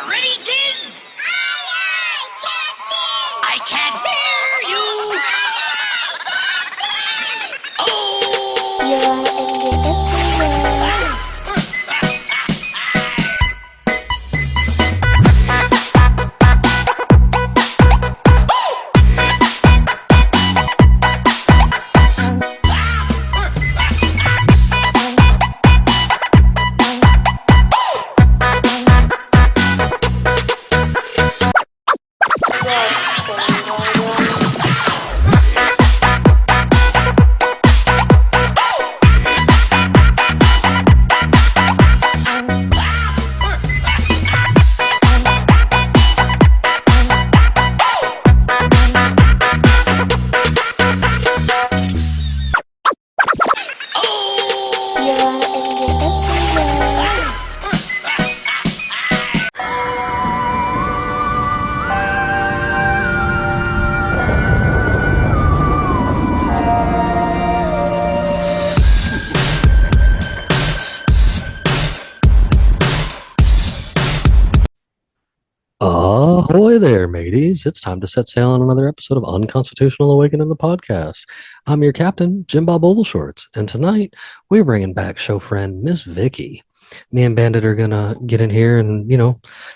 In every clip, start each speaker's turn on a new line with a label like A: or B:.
A: Ready, kids?
B: Aye, Captain!
A: I can't hear you!
C: Ahoy there, mateys. It's time to set sail on another episode of Unconstitutional Awakening, the podcast. I'm your captain, Jimbob Ovalshorts, and tonight we're bringing back show friend Miss Vicki. Me and Bandit are going to get in here and,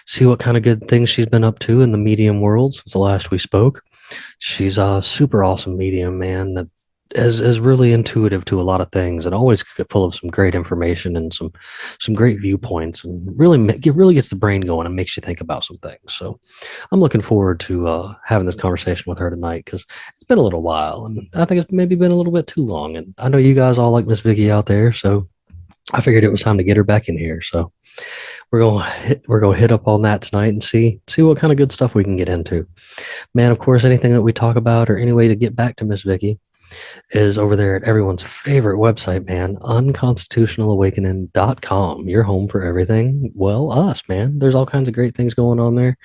C: see what kind of good things she's been up to in the medium world since the last we spoke. She's a super awesome medium, man, that is really intuitive to a lot of things and always full of some great information and some great viewpoints, and really gets the brain going and makes you think about some things. So I'm looking forward to having this conversation with her tonight, because it's been a little while and I think it's maybe been a little bit too long, and I know you guys all like Miss Vicki out there, so I figured it was time to get her back in here. So we're gonna hit up on that tonight and see what kind of good stuff we can get into. Man, of course, anything that we talk about or any way to get back to Miss Vicki is over there at everyone's favorite website, man, unconstitutionalawakening.com. Your home for everything, well, us, man. There's all kinds of great things going on there.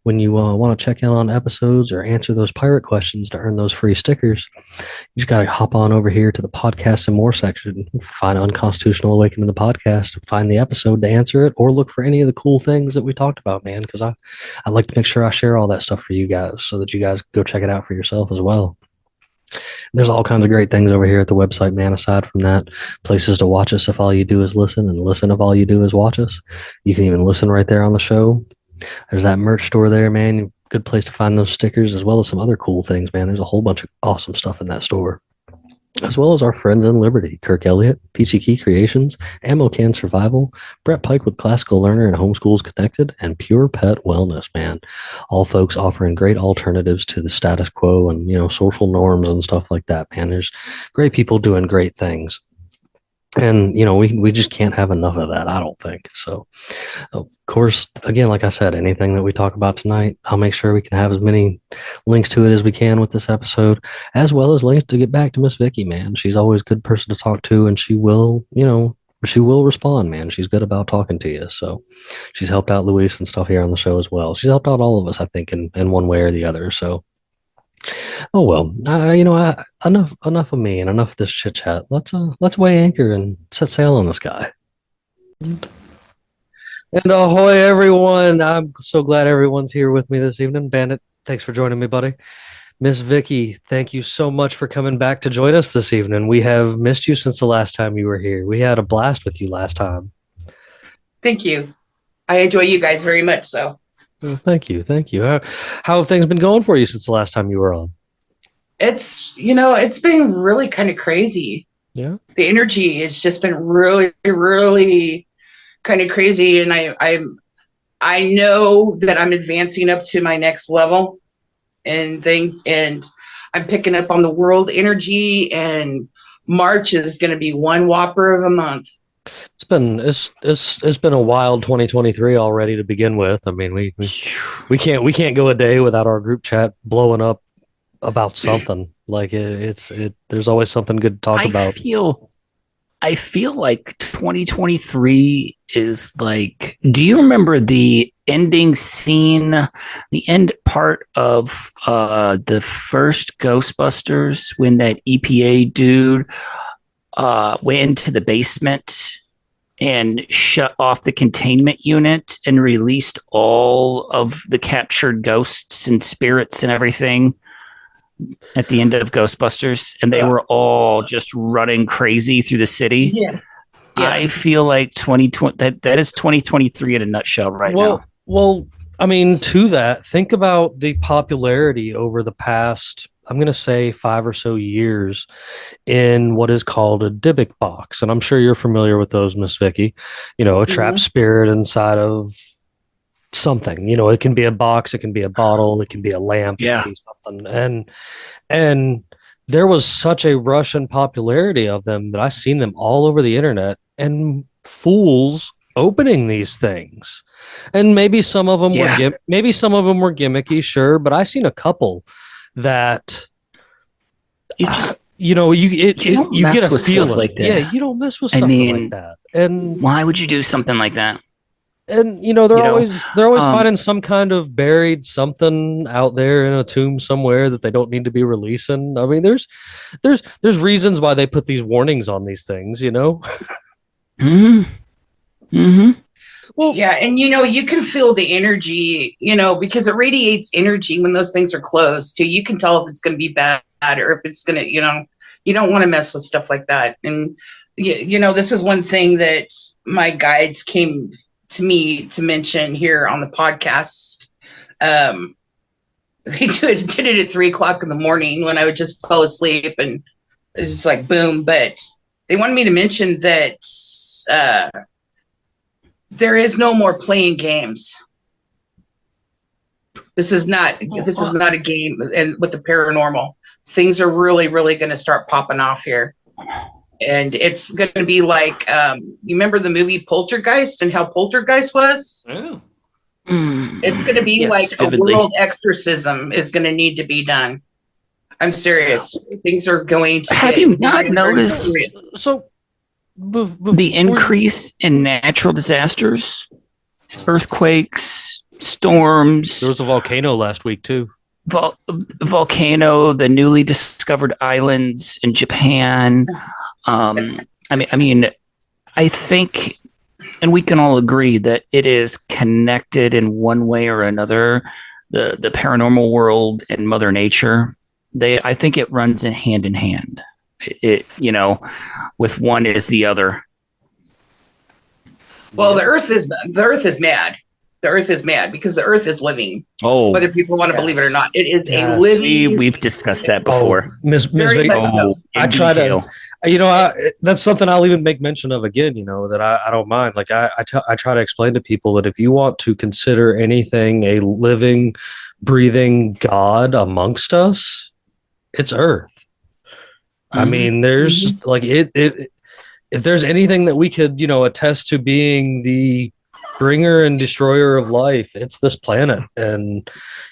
C: When you want to check in on episodes or answer those pirate questions to earn those free stickers, you just got to hop on over here to the podcast and more section, find Unconstitutional Awakening, the podcast, find the episode to answer it, or look for any of the cool things that we talked about, man, because I like to make sure I share all that stuff for you guys so that you guys go check it out for yourself as well. There's all kinds of great things over here at the website, man. Aside from that, places to watch us if all you do is listen, and listen if all you do is watch us. You can even listen right there on the show. There's that merch store there, man. Good place to find those stickers, as well as some other cool things, man. There's a whole bunch of awesome stuff in that store, as well as our friends in Liberty, Kirk Elliott, Peachy Key Creations, Ammo Can Survival, Brett Pike with Classical Learner and Homeschools Connected, and Pure Pet Wellness, man. All folks offering great alternatives to the status quo and, social norms and stuff like that, man. There's great people doing great things. And, we just can't have enough of that, I don't think. So, of course, again, like I said, anything that we talk about tonight, I'll make sure we can have as many links to it as we can with this episode, as well as links to get back to Miss Vicki, man. She's always a good person to talk to, and she will respond, man. She's good about talking to you. So she's helped out Luis and stuff here on the show as well. She's helped out all of us, I think, in one way or the other. So, oh well, enough of me and enough of this chit chat. Let's weigh anchor and set sail on the sky. And ahoy, everyone! I'm so glad everyone's here with me this evening. Bandit, thanks for joining me, buddy. Miss Vicki, thank you so much for coming back to join us this evening. We have missed you since the last time you were here. We had a blast with you last time.
D: Thank you. I enjoy you guys very much. So.
C: Well, thank you. How have things been going for you since the last time you were on?
D: It's been really kind of crazy.
C: Yeah.
D: The energy has just been really, really kind of crazy. And I know that I'm advancing up to my next level and things, and I'm picking up on the world energy, and March is going to be one whopper of a month.
C: It's been a wild 2023 already to begin with. I mean, we can't go a day without our group chat blowing up about something. Like there's always something good to talk about.
A: I feel like 2023 is like, do you remember the ending scene, the end part of the first Ghostbusters, when that EPA dude went into the basement and shut off the containment unit and released all of the captured ghosts and spirits and everything at the end of Ghostbusters, and they were all just running crazy through the city.
D: Yeah.
A: I feel like 2020 that is 2023 in a nutshell right now.
C: Well, I mean, to that, think about the popularity over the past, I'm going to say 5 or so years in what is called a dybbuk box. And I'm sure you're familiar with those, Miss Vicki. You know, a trapped spirit inside of something. You know, it can be a box, it can be a bottle, it can be a lamp, it can be something. And there was such a rush in popularity of them that I've seen them all over the internet, and fools opening these things. And maybe some of them were gimmicky, sure, but I've seen a couple that
A: you just
C: you get a feeling
A: like that.
C: Yeah, you don't mess with something like that. And
A: why would you do something like that?
C: And they're always finding some kind of buried something out there in a tomb somewhere that they don't need to be releasing. I mean, there's reasons why they put these warnings on these things,
A: Mm-hmm. Mm-hmm.
D: Well, yeah, and you can feel the energy, because it radiates energy when those things are closed too. You can tell if it's going to be bad or if it's going to, you don't want to mess with stuff like that. And this is one thing that my guides came to me to mention here on the podcast. They did it at 3:00 in the morning when I would just fall asleep, and it was just like boom. But they wanted me to mention that there is no more playing games. This is not a game, and with the paranormal, things are really, really going to start popping off here. And it's going to be like, you remember the movie Poltergeist and how Poltergeist was?
C: Yeah.
D: It's going to be like vividly. A world exorcism is going to need to be done. I'm serious. Things are going to.
A: Have you not noticed?
C: So,
A: the increase in natural disasters, earthquakes, storms.
C: There was a volcano last week too.
A: Volcano, the newly discovered islands in Japan. I think, and we can all agree that it is connected in one way or another. The paranormal world and Mother Nature. I think it runs in hand. It with one is the other.
D: Well, the Earth is mad. The Earth is mad because the Earth is living.
A: Oh,
D: whether people want to believe it or not, it is a living.
A: We've discussed that before.
C: Miss Vicki, I try to. That's something I'll even make mention of again. That I don't mind. Like I try to explain to people that if you want to consider anything a living, breathing God amongst us, it's Earth. I mean, there's like it. If there's anything that we could, attest to being the bringer and destroyer of life, it's this planet. And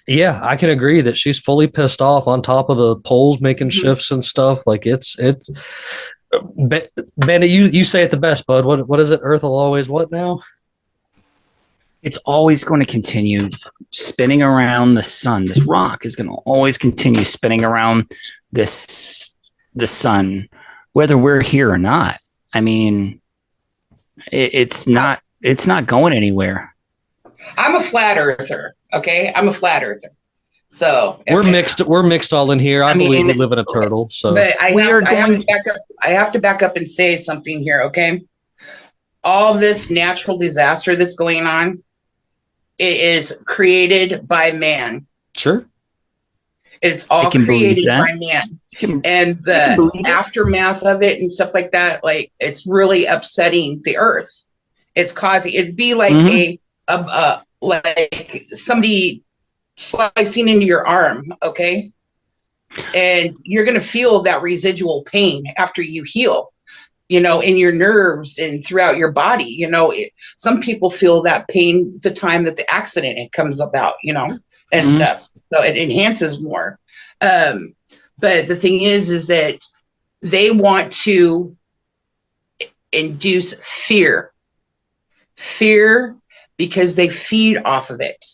C: yeah, I can agree that she's fully pissed off on top of the poles making shifts and stuff. Like it's Bandit, you say it the best, bud. What is it? Earth will always what now?
A: It's always going to continue spinning around the sun. This rock is going to always continue spinning around the sun, whether we're here or not. I mean, it's not going anywhere.
D: I'm a flat earther. Okay. I'm a flat earther. So
C: we're mixed all in here. I believe we live in a turtle. So
D: but I have to back up and say something here. Okay. All this natural disaster that's going on, it is created by man.
C: Sure.
D: It's all created by man. And the aftermath of it and stuff like that, like it's really upsetting the earth. It's causing it'd be like like somebody slicing into your arm, okay? And you're gonna feel that residual pain after you heal, in your nerves and throughout your body. Some people feel that pain the time that the accident comes about, and stuff. So it enhances more. But the thing is that they want to induce fear because they feed off of it.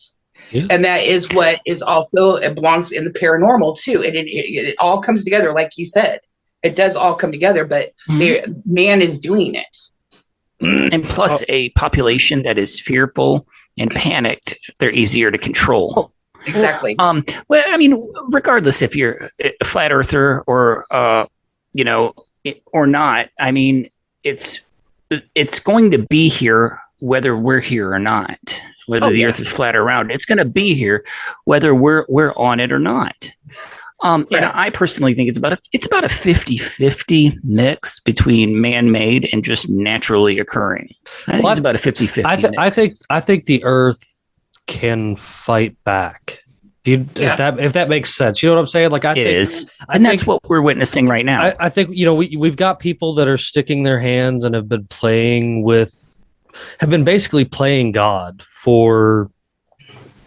D: Yeah. And that is what is also, it belongs in the paranormal too. And it all comes together. Like you said, it does all come together, but man is doing it.
A: And plus, a population that is fearful and panicked, they're easier to control.
D: Exactly.
A: Well, I mean, regardless if you're a flat earther or or not, I mean, it's going to be here whether we're here or not. Whether the Earth is flat or round, it's going to be here whether we're on it or not. And I personally think it's about a 50-50 mix between man-made and just naturally occurring. I think it's about a 50-50 mix.
C: I think the Earth can fight back. If that makes sense, you know what I'm saying? Like, that's what we're witnessing right now. I think we've got people that are sticking their hands and have been basically playing God for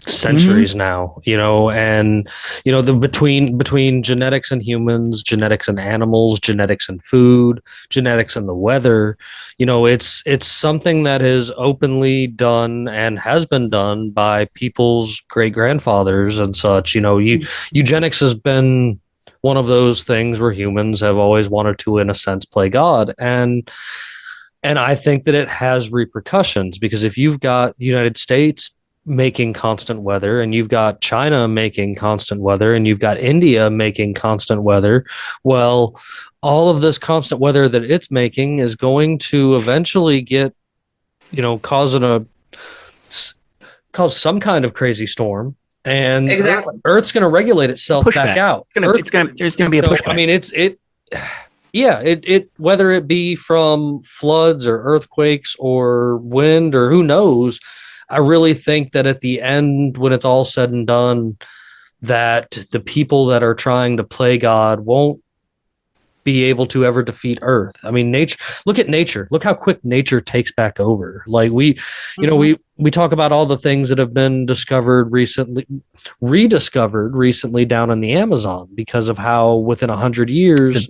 C: centuries now, and between genetics and humans, genetics and animals, genetics and food, genetics and the weather, it's something that is openly done and has been done by people's great grandfathers and such. Eugenics has been one of those things where humans have always wanted to, in a sense, play God. And I think that it has repercussions, because if you've got the United States making constant weather, and you've got China making constant weather, and you've got India making constant weather, well, all of this constant weather that it's making is going to eventually cause some kind of crazy storm, and Earth's going to regulate itself back out. There's going to be a pushback. I mean, whether it be from floods or earthquakes or wind or who knows, I really think that at the end, when it's all said and done, that the people that are trying to play God won't be able to ever defeat Earth. I mean, look at nature. Look how quick nature takes back over. Like we talk about all the things that have been rediscovered recently down in the Amazon, because of how within 100 years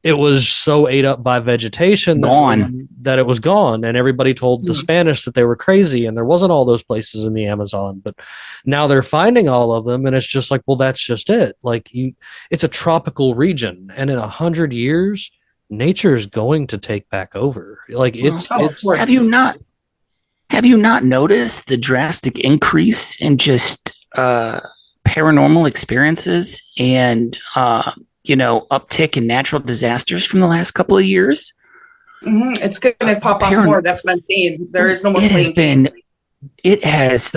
C: it was so ate up by vegetation that it was gone, and everybody told the Spanish that they were crazy and there wasn't all those places in the Amazon. But now they're finding all of them, and it's just like, well, that's just it. Like, it's a tropical region, and in 100 years, nature's going to take back over. Like,
A: have you not noticed the drastic increase in just paranormal experiences and uptick in natural disasters from the last couple of years?
D: It's going to pop off more. That's what I'm seeing. There is no more playing game.
A: It has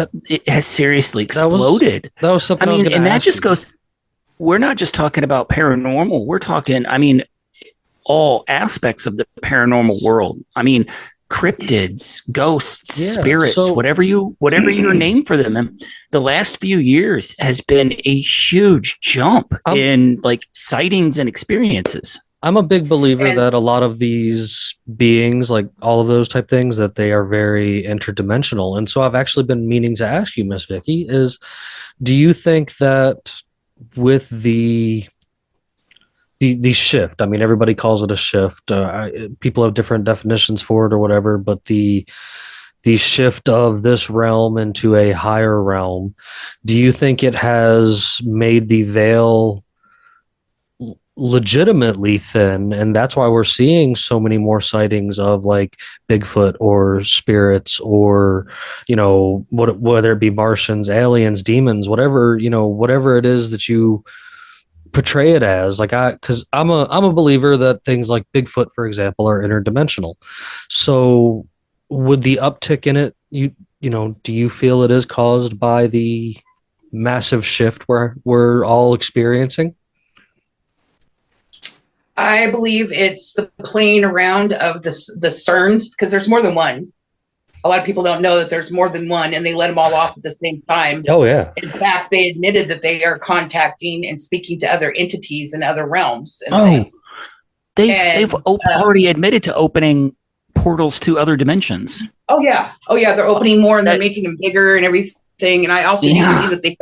A: seriously exploded.
C: That was something. I mean,
A: and that just goes. We're not just talking about paranormal. We're talking, all aspects of the paranormal world. I mean, cryptids, ghosts, spirits, whatever your name for them. And the last few years has been a huge jump in sightings and experiences.
C: I'm a big believer that a lot of these beings, like all of those type things, that they are very interdimensional. And so I've actually been meaning to ask you, Miss Vicki, do you think that with the shift, I mean, everybody calls it a shift. People have different definitions for it or whatever, but the shift of this realm into a higher realm, do you think it has made the veil legitimately thin, and that's why we're seeing so many more sightings of like Bigfoot or spirits or whether it be Martians, aliens, demons, whatever it is that you portray it as? Because I'm a believer that things like Bigfoot, for example, are interdimensional. So would the uptick in it, do you feel it is caused by the massive shift we're all experiencing?
D: I believe it's the playing around of the Cerns, because there's more than one. A lot of people don't know that there's more than one, and they let them all off at the same time.
C: Oh, yeah.
D: In fact, they admitted that they are contacting and speaking to other entities in other realms and things.
A: They've already admitted to opening portals to other dimensions.
D: Oh, yeah. They're opening more, and they're making them bigger and everything. And I also do believe that they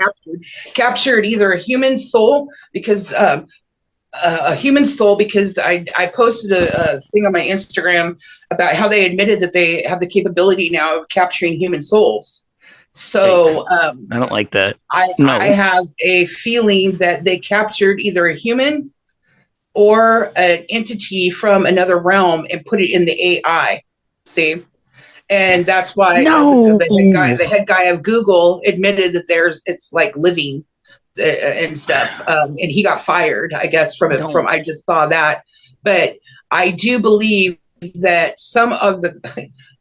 D: captured either a human soul, because I posted a thing on my Instagram about how they admitted that they have the capability now of capturing human souls. So
A: I don't like that.
D: I have a feeling that they captured either a human or an entity from another realm and put it in the AI. See, and that's why
A: No.
D: the head guy of Google admitted that it's like living and stuff, and he got fired, I guess, from it. I just saw that, but I do believe that some of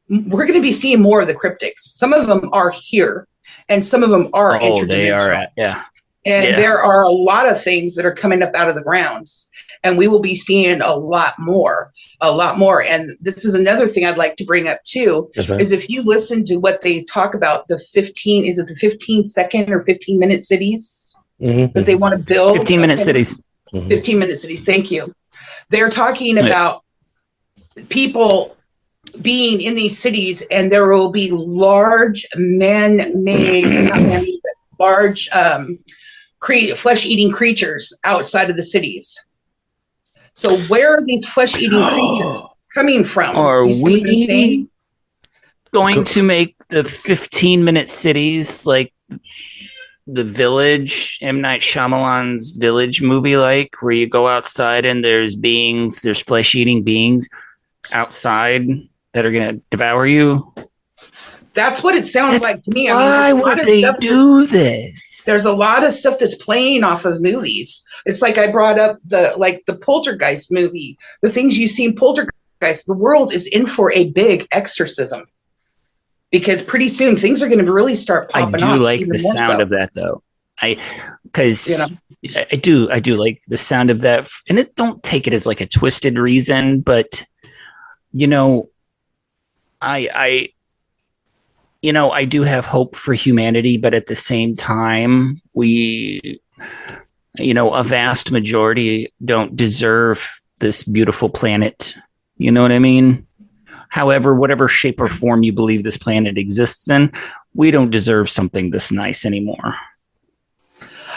D: we're going to be seeing more of the cryptics. Some of them are here, and some of them are interdimensional.
A: They are, yeah.
D: And there are a lot of things that are coming up out of the grounds, and we will be seeing a lot more. And this is another thing I'd like to bring up too, is if you listen to what they talk about, the 15-second or 15-minute cities that they want to build.
A: 15-minute cities.
D: 15-minute cities. Thank you. They're talking about people being in these cities, and there will be large man-made, not man-made, but large flesh-eating creatures outside of the cities. So where are these flesh-eating creatures coming from?
A: Are we going to make the 15-minute cities like the Village, M. Night Shyamalan's Village movie, like where you go outside and there's flesh-eating beings outside that are going to devour you?
D: That's what it sounds like to me.
A: Why would they do this?
D: There's a lot of stuff that's playing off of movies. It's like I brought up the Poltergeist movie, the things you see in Poltergeist. The world is in for a big exorcism, because pretty soon things are going to really start popping off.
A: I do like the sound of that, though. I do like the sound of that, and don't take it as like a twisted reason, but I do have hope for humanity, but at the same time, a vast majority don't deserve this beautiful planet. You know what I mean? However, whatever shape or form you believe this planet exists in, we don't deserve something this nice anymore.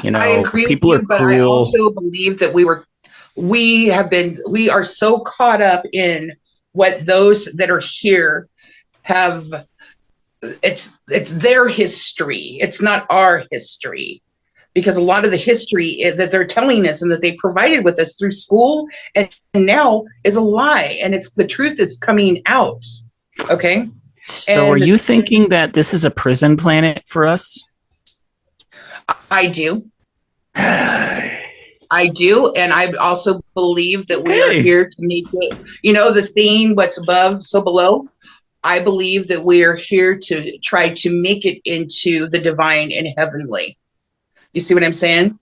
D: I agree
A: people
D: with you,
A: are
D: but
A: cruel.
D: I also believe that we are so caught up in what those that are here have. It's their history. It's not our history, because a lot of the history that they're telling us and that they provided with us through school and now is a lie, and it's the truth is coming out. Okay.
A: So are you thinking that this is a prison planet for us?
D: I do. I do. And I also believe that we are here to make it, the saying, what's above, so below. I believe that we are here to try to make it into the divine and heavenly. You see what I'm saying?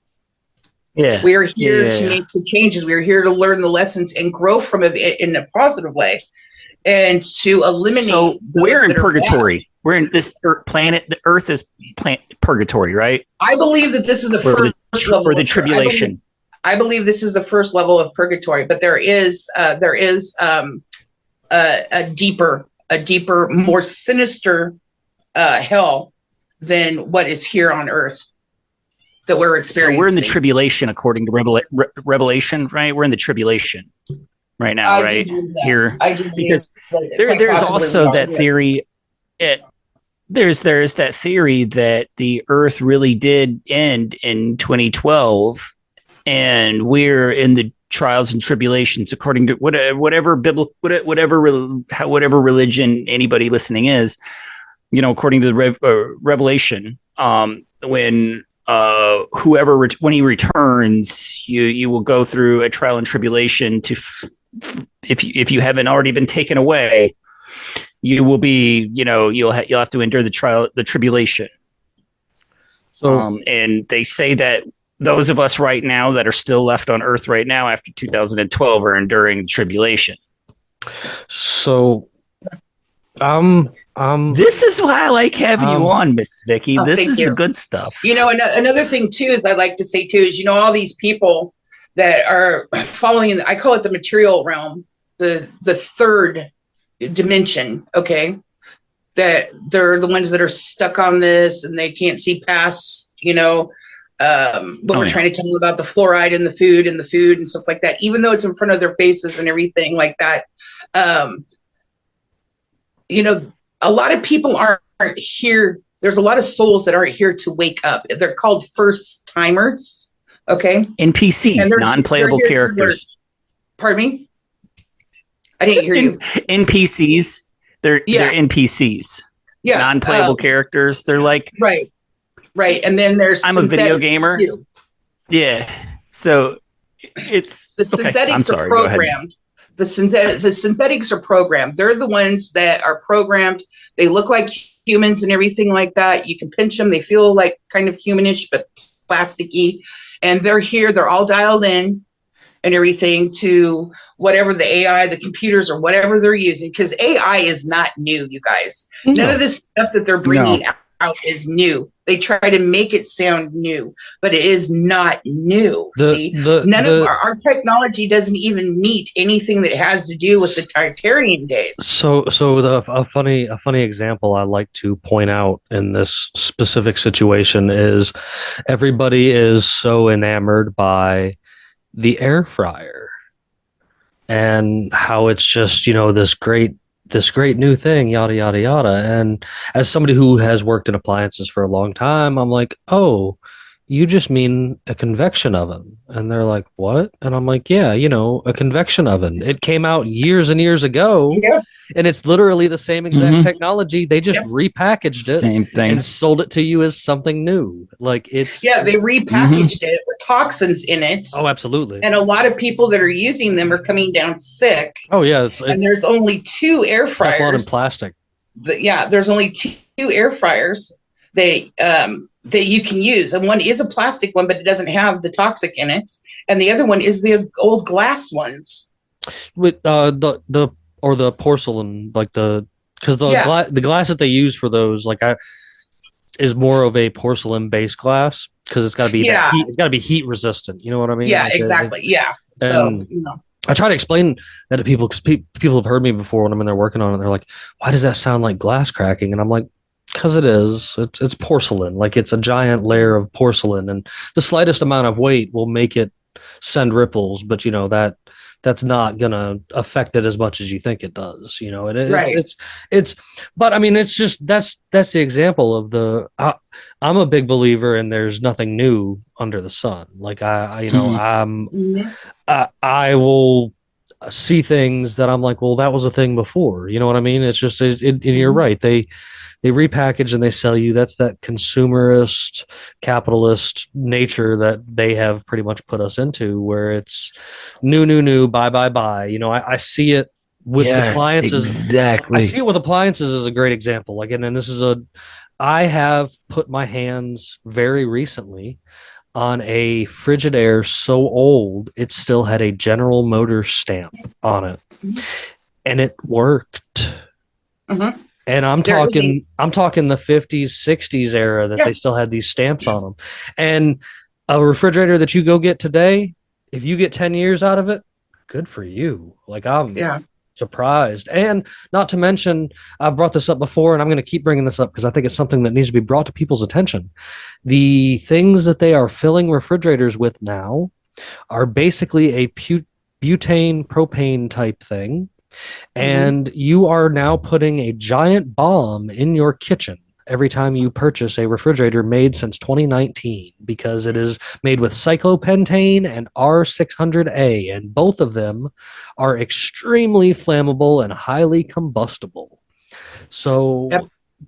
A: Yeah.
D: We are here to make the changes. We are here to learn the lessons and grow from it in a positive way, and to eliminate. So
A: we're in purgatory. We're in this planet. The Earth is purgatory, right?
D: I believe that this is a first level,
A: or the tribulation.
D: I believe this is the first level of purgatory, but there is a deeper, more sinister hell than what is here on Earth that we're experiencing.
A: So we're in the tribulation, according to Revelation, right? We're in the tribulation right now, right? Here, because there's also that theory. There's that theory that the Earth really did end in 2012, and we're in the trials and tribulations, according to whatever religion anybody listening is, according to the Revelation, when when he returns, you will go through a trial and tribulation if you haven't already been taken away, you will be, you'll have to endure the tribulation. So, and they say that those of us right now that are still left on Earth right now after 2012 are enduring the tribulation.
C: So,
A: this is why I like having you on, Miss Vicki. This is the good stuff.
D: Another thing too is I'd like to say too is all these people that are following. I call it the material realm, the third dimension. Okay, that they're the ones that are stuck on this and they can't see past. But we're trying to tell them about the fluoride in the food and stuff like that, even though it's in front of their faces and everything like that. A lot of people aren't here. There's a lot of souls that aren't here to wake up. They're called first timers. Okay.
A: NPCs, non-playable characters.
D: Pardon me? I didn't hear you.
A: NPCs. They're
D: Yeah.
A: NPCs,
D: Yeah.
A: non-playable characters. They're like,
D: Right. And then there's
A: I'm a video
D: synthetic
A: gamer.
D: too.
A: Yeah. So it's
D: The
A: okay.
D: synthetics
A: I'm sorry.
D: are
A: Go ahead.
D: programmed. The synthetics are programmed. They're the ones that are programmed. They look like humans and everything like that. You can pinch them. They feel like kind of humanish, but plasticky. And they're here. They're all dialed in and everything to whatever the AI, the computers, or whatever they're using. Because AI is not new, you guys. None of this stuff that they're bringing out is new. They try to make it sound new, but it is not new. None of our technology doesn't even meet anything that has to do with the Tartarian days.
C: So a funny example I like to point out in this specific situation is everybody is so enamored by the air fryer and how it's just, this great new thing, yada yada yada. And as somebody who has worked in appliances for a long time, I'm like, oh, you just mean a convection oven? And they're like, what? And I'm like, yeah, a convection oven. It came out years and years ago.
D: Yeah.
C: And it's literally the same exact technology. They just repackaged it,
A: same thing,
C: and sold it to you as something new. Like it's
D: they repackaged it with toxins in it.
C: Oh, absolutely.
D: And a lot of people that are using them are coming down sick.
C: Oh yeah,
D: and there's only 2 air fryers.
C: Teflon and plastic.
D: There's only 2 air fryers that you can use, and one is a plastic one, but it doesn't have the toxic in it, and the other one is the old glass ones
C: with the porcelain, like because the glass that they use for those is more of a porcelain based glass because it's got to be it's got to be heat resistant. You know what I mean?
D: Yeah, exactly.
C: And so, I try to explain that to people because people have heard me before when I'm in there working on it. They're like, "Why does that sound like glass cracking?" And I'm like, because it is. It's porcelain. Like it's a giant layer of porcelain, and the slightest amount of weight will make it send ripples. But that's not gonna affect it as much as you think it does. It's. But I mean, it's just that's the example of the. I'm a big believer, and there's nothing new under the sun. Like I will see things that I'm like, well, that was a thing before. You know what I mean? It's just, you're right. They repackage and they sell you. That's that consumerist, capitalist nature that they have pretty much put us into, where it's new, buy. I see it with appliances.
A: Exactly.
C: I see it with appliances as a great example. Like, and this is I have put my hands very recently on a Frigidaire so old it still had a General Motors stamp on it, and it worked. Mm-hmm. And I'm talking the 50s, 60s era that they still had these stamps on them. And a refrigerator that you go get today, if you get 10 years out of it, good for you. Like I'm surprised. And not to mention, I've brought this up before, and I'm going to keep bringing this up because I think it's something that needs to be brought to people's attention. The things that they are filling refrigerators with now are basically a butane propane type thing. And you are now putting a giant bomb in your kitchen every time you purchase a refrigerator made since 2019, because it is made with cyclopentane and R600A, and both of them are extremely flammable and highly combustible. So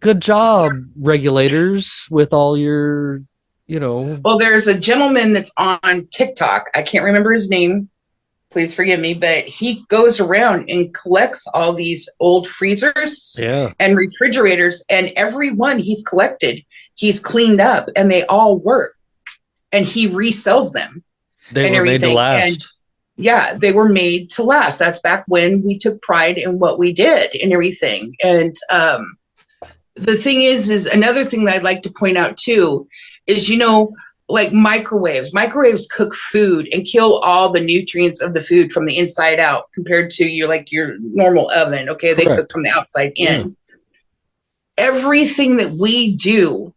C: good job, regulators, with all your,
D: Well, there's a gentleman that's on TikTok. I can't remember his name. Please forgive me, but he goes around and collects all these old freezers and refrigerators, and every one he's collected, he's cleaned up, and they all work, and he resells them.
C: They were made to last.
D: And they were made to last. That's back when we took pride in what we did and everything. And the thing is another thing that I'd like to point out too is, like microwaves. Microwaves cook food and kill all the nutrients of the food from the inside out compared to your normal oven. Okay, they cook from the outside in. Everything that we do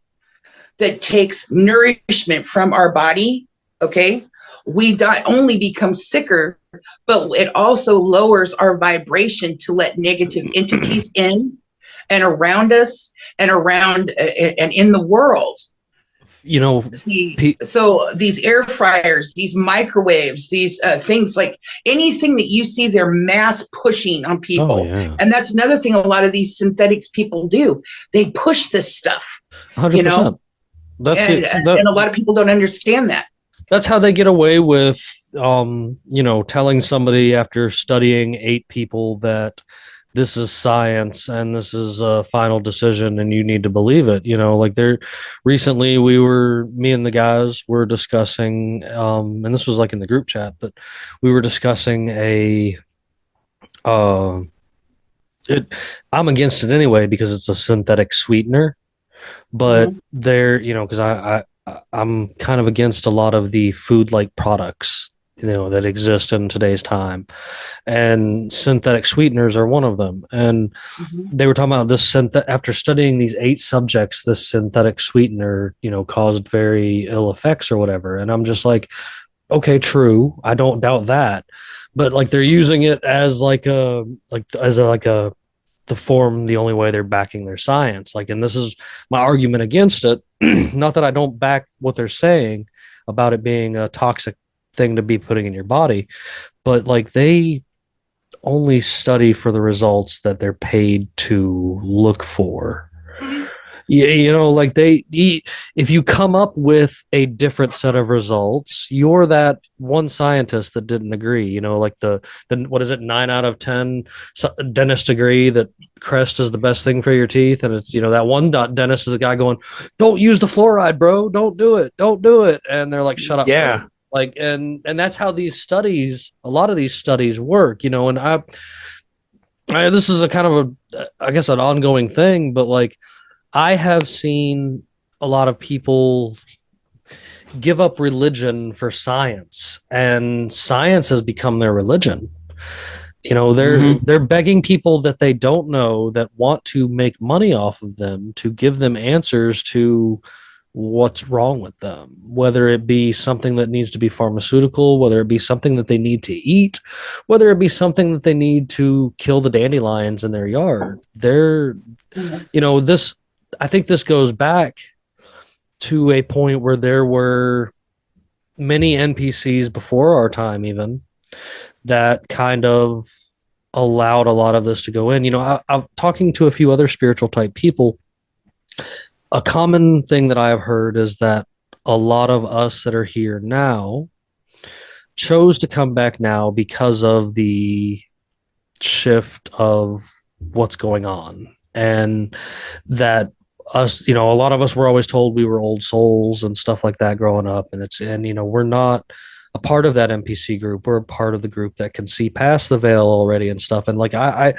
D: that takes nourishment from our body, okay, we not only become sicker, but it also lowers our vibration to let negative entities in and around us and around and in the world.
C: You know,
D: so these air fryers, these microwaves, these things, like anything that you see, they're mass pushing on people.
C: Oh, yeah.
D: And that's another thing a lot of these synthetics people do. They push this stuff,
C: 100%.
D: And a lot of people don't understand that.
C: That's how they get away with, telling somebody after studying 8 people that this is science and this is a final decision and you need to believe it. Like recently me and the guys were discussing, and this was like in the group chat, but we were discussing I'm against it anyway because it's a synthetic sweetener, but because I'm kind of against a lot of the food-like products, that exist in today's time, and synthetic sweeteners are one of them. And they were talking about this after studying these 8 subjects, this synthetic sweetener, caused very ill effects or whatever. And I'm just like, okay, true, I don't doubt that, but like they're using it as the only way they're backing their science. Like, and this is my argument against it. Not that I don't back what they're saying about it being a toxic thing to be putting in your body, but like they only study for the results that they're paid to look for. Like if you come up with a different set of results, you're that one scientist that didn't agree. Like the what is it, 9 out of 10 dentists agree that Crest is the best thing for your teeth, and it's that one dentist is a guy going, "Don't use the fluoride, bro. Don't do it," and they're like, "Shut up."
A: Yeah.
C: Bro. Like, and that's how a lot of these studies work. And I this is a kind of I guess an ongoing thing, but like, I have seen a lot of people give up religion for science, and science has become their religion. They're begging people that they don't know, that want to make money off of them, to give them answers to what's wrong with them, whether it be something that needs to be pharmaceutical, whether it be something that they need to eat, whether it be something that they need to kill the dandelions in their yard. I think this goes back to a point where there were many NPCs before our time, even, that kind of allowed a lot of this to go in. I'm talking to a few other spiritual type people. A common thing that I have heard is that a lot of us that are here now chose to come back now because of the shift of what's going on, and that us, a lot of us were always told we were old souls and stuff like that growing up, and we're not a part of that NPC group. We're a part of the group that can see past the veil already and stuff. And like I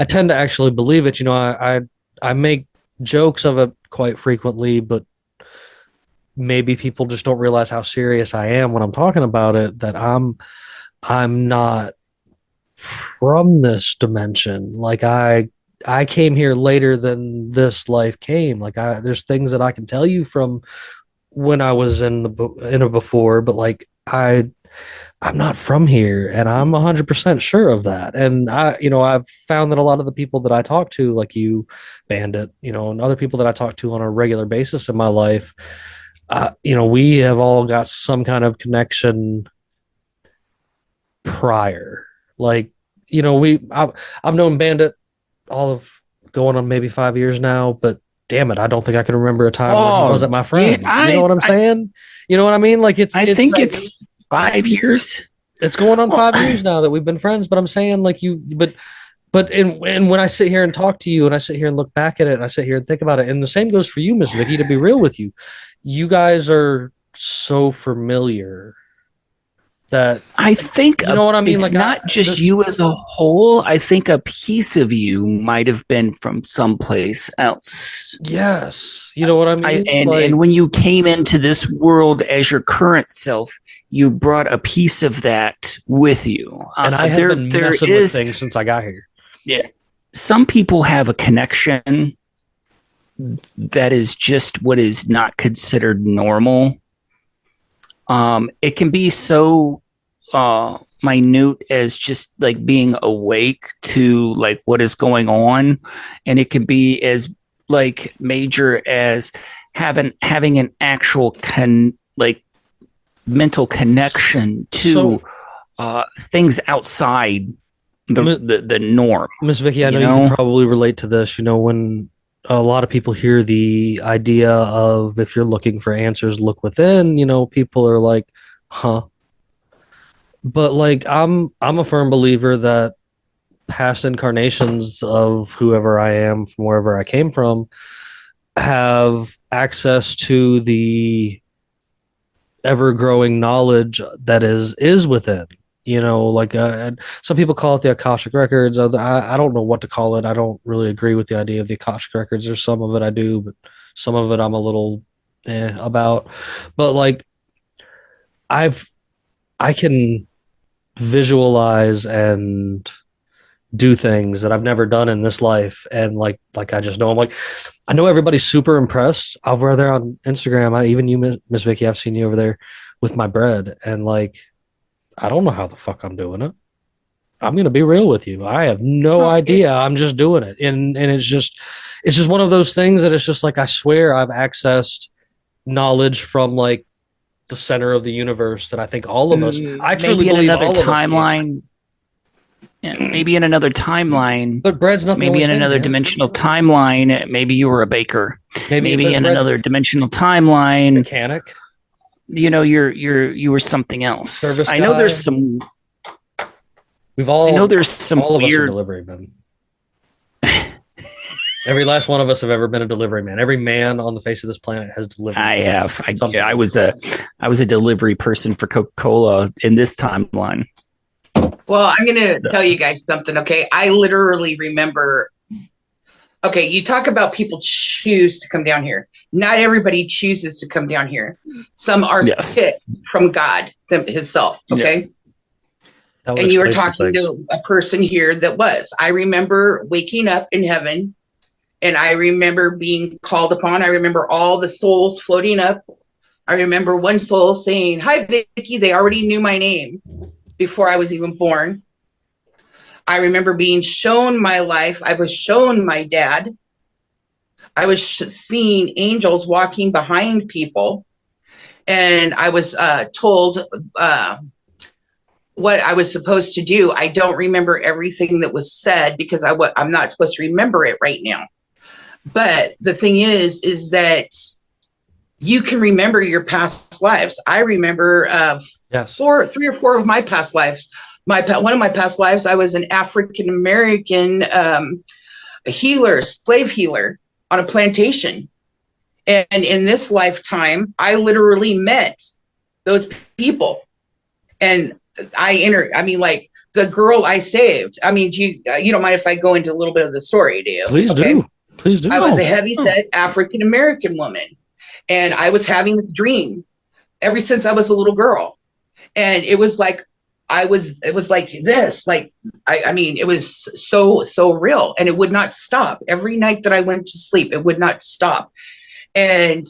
C: tend to actually believe it. I make jokes of it quite frequently, but maybe people just don't realize how serious I am when I'm talking about it, that I'm not from this dimension. Like I came here later than this life came. Like there's things that I can tell you from when I was in it before, but like I'm not from here, and I'm 100% sure of that. And I've found that a lot of the people that I talk to, like you, Bandit, and other people that I talk to on a regular basis in my life, we have all got some kind of connection prior. Like, I've known Bandit all of going on maybe 5 years now, but damn it, I don't think I can remember a time when he wasn't my friend. You know what I'm saying? You know what I mean? Like I think
A: it's 5 years.
C: It's going on 5 years now that we've been friends, but I'm saying like and when I sit here and talk to you, and I sit here and look back at it, and I sit here and think about it, and the same goes for you, Miss Vicki, to be real with you. You guys are so familiar that
A: I think,
C: you know what I mean?
A: It's
C: like
A: not just you as a whole. I think a piece of you might have been from someplace else.
C: Yes, you know what I mean.
A: And when you came into this world as your current self, you brought a piece of that with you.
C: And I have been messing with things since I got here.
A: Yeah, some people have a connection that is just what is not considered normal. It can be so minute as just like being awake to like what is going on, and it can be as like major as having an actual mental connection to things outside the norm.
C: Miss Vicki, I know you can probably relate to this. When a lot of people hear the idea of if you're looking for answers, look within, people are like, huh. But I'm a firm believer that past incarnations of whoever I am from wherever I came from have access to the ever-growing knowledge that is within. And some people call it the Akashic Records. I don't know what to call it. I don't really agree with the idea of the Akashic Records. There's some of it I do, but some of it I'm a little about. But I can visualize and do things that I've never done in this life, and I just know I know everybody's super impressed over there on Instagram. Even you, Miss Vicki, I've seen you over there with my bread, and I don't know how the fuck I'm doing it. I'm gonna be real with you. I have no idea. I'm just doing it, and it's just one of those things that it's just I swear I've accessed knowledge from the center of the universe that I think all of us. I truly believe all of us.
A: Maybe in another timeline,
C: but bread's not.
A: Maybe in another dimensional timeline, maybe you were a baker. Maybe in another dimensional timeline,
C: mechanic.
A: You were something else.
C: Service
A: I know
C: guy.
A: there's some.
C: I know there's some
A: all weird
C: delivery men. Every last one of us have ever been a delivery man. Every man on the face of this planet has delivered.
A: I have. I was a delivery person for Coca-Cola in this timeline.
D: Well, I'm going to tell you guys something, okay? I literally remember, okay, you talk about people choose to come down here. Not everybody chooses to come down here. Some are picked from God himself, okay? Yeah. And you were talking to a person here that was. I remember waking up in heaven, and I remember being called upon. I remember all the souls floating up. I remember one soul saying, "Hi, Vicki." They already knew my name before I was even born. I remember being shown my life. I was shown my dad. I was seeing angels walking behind people. And I was told what I was supposed to do. I don't remember everything that was said because I'm not supposed to remember it right now. But the thing is that you can remember your past lives. I remember 3 or 4 of my past lives. One of my past lives, I was an African American healer, slave healer on a plantation. And in this lifetime, I literally met those people. And the girl I saved. I mean, you don't mind if I go into a little bit of the story, do you?
C: Please do. Please do.
D: I was a heavyset African American woman. And I was having this dream ever since I was a little girl. And it was like, it was like this, it was so real, and it would not stop. Every night that I went to sleep, it would not stop. And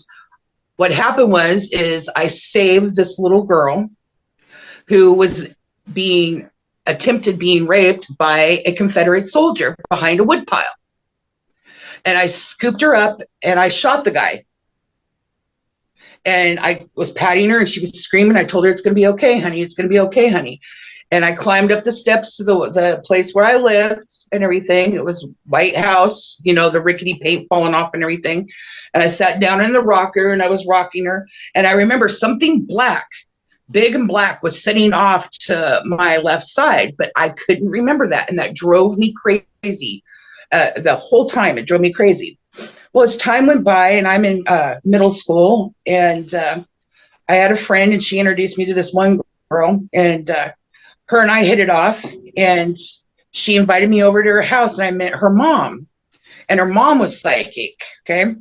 D: what happened is I saved this little girl who was being raped by a Confederate soldier behind a woodpile. And I scooped her up and I shot the guy. And I was patting her and she was screaming. I told her, "It's going to be okay, honey. It's going to be okay, honey." And I climbed up the steps to the place where I lived and everything. It was White House, the rickety paint falling off and everything. And I sat down in the rocker and I was rocking her. And I remember something black, big and black, was sitting off to my left side, but I couldn't remember that. And that drove me crazy. The whole time it drove me crazy. Well, as time went by and I'm in middle school, and I had a friend and she introduced me to this one girl, and her and I hit it off, and she invited me over to her house, and I met her mom, and her mom was psychic. Okay.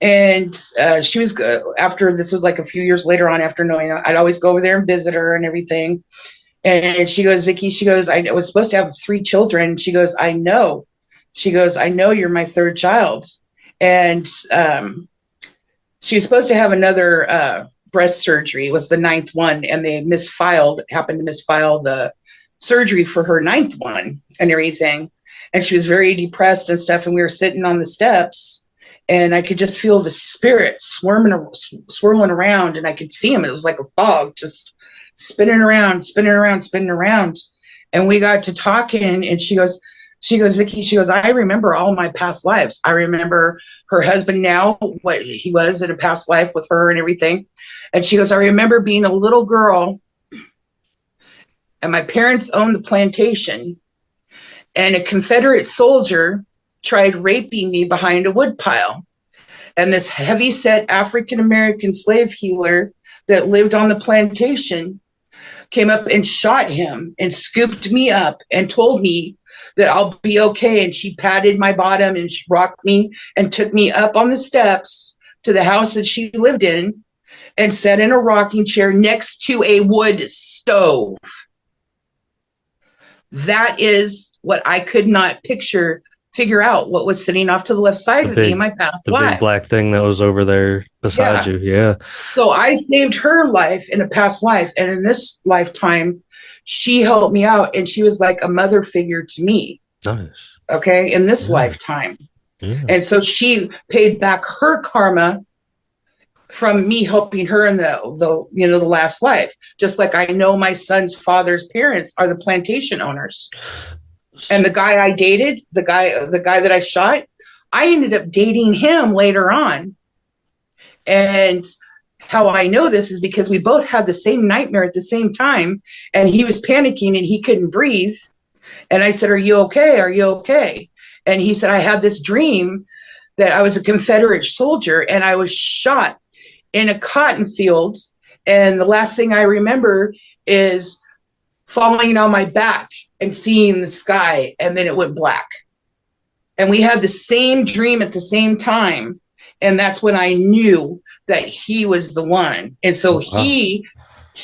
D: And she was, after this was like a few years later on, after knowing, I'd always go over there and visit her and everything. And she goes, "Vicki," she goes, "I was supposed to have 3 children." She goes, "I know." She goes, "I know you're my 3rd child." And she was supposed to have another breast surgery. It was the 9th one, and they happened to misfile the surgery for her 9th one and everything. And she was very depressed and stuff. And we were sitting on the steps, and I could just feel the spirit swirling around, and I could see him. It was like a fog, just spinning around, spinning around, spinning around. And we got to talking, and she goes, Vicki, she goes, I remember all my past lives. I remember her husband now, what he was in a past life with her and everything. And she goes, I remember being a little girl, and my parents owned the plantation, and a Confederate soldier tried raping me behind a woodpile. And this heavy-set African-American slave healer that lived on the plantation came up and shot him and scooped me up and told me that I'll be okay. And she patted my bottom and she rocked me and took me up on the steps to the house that she lived in and sat in a rocking chair next to a wood stove. That is what I could not figure out what was sitting off to the left side of me in my past life.
C: The big black thing that was over there beside you. Yeah.
D: So I saved her life in a past life. And in this lifetime, she helped me out. And she was like a mother figure to me.
C: Nice.
D: Okay. In this lifetime.
C: Yeah.
D: And so she paid back her karma from me helping her in the last life. Just like I know my son's father's parents are the plantation owners. And the guy I dated, the guy that I shot, I ended up dating him later on. And how I know this is because we both had the same nightmare at the same time, and he was panicking and he couldn't breathe. And I said, "Are you okay? Are you okay?" And he said, "I had this dream that I was a Confederate soldier and I was shot in a cotton field. And the last thing I remember is falling on my back and seeing the sky, and then it went black." And we had the same dream at the same time. And that's when I knew that he was the one. And so he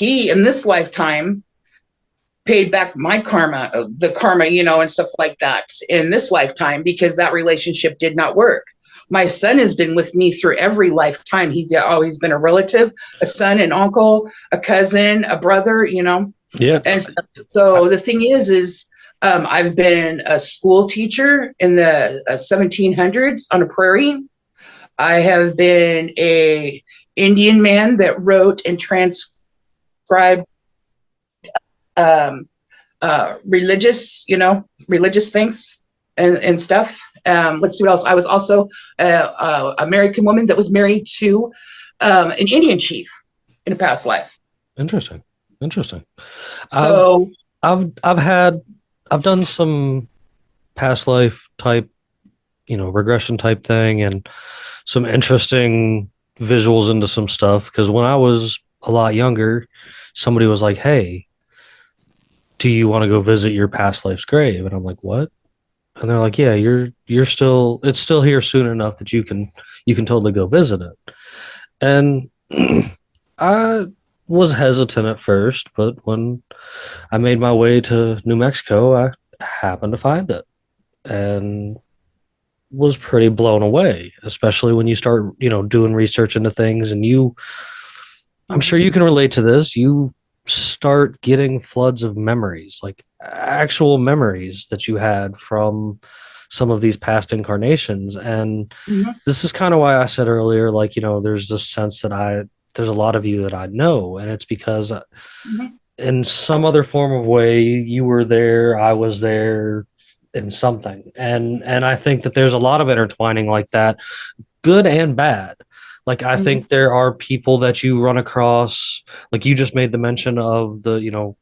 D: in this lifetime paid back my karma, the karma, and stuff like that in this lifetime, because that relationship did not work. My son has been with me through every lifetime. He's always been a relative, a son, an uncle, a cousin, a brother,
C: Yeah.
D: And so the thing is I've been a school teacher in the 1700s on a prairie. I have been a Indian man that wrote and transcribed religious things and stuff. Let's see what else. I was also a American woman that was married to an Indian chief in a past life.
C: Interesting.
D: So
C: I've done some past life type, regression type thing, and some interesting visuals into some stuff. Because when I was a lot younger, somebody was like, "Hey, do you want to go visit your past life's grave?" And I'm like, "What?" And they're like, "Yeah, it's still here soon enough that you can totally go visit it." And I was hesitant at first, but when I made my way to New Mexico, I happened to find it and was pretty blown away, especially when you start, doing research into things, and I'm sure you can relate to this. You start getting floods of memories, like actual memories that you had from some of these past incarnations. And this is kind of why I said earlier, like, there's this sense that there's a lot of you that I know, and it's because in some other form of way, you were there, I was there in something. And I think that there's a lot of intertwining like that, good and bad. Like, I think there are people that you run across, like you just made the mention of the,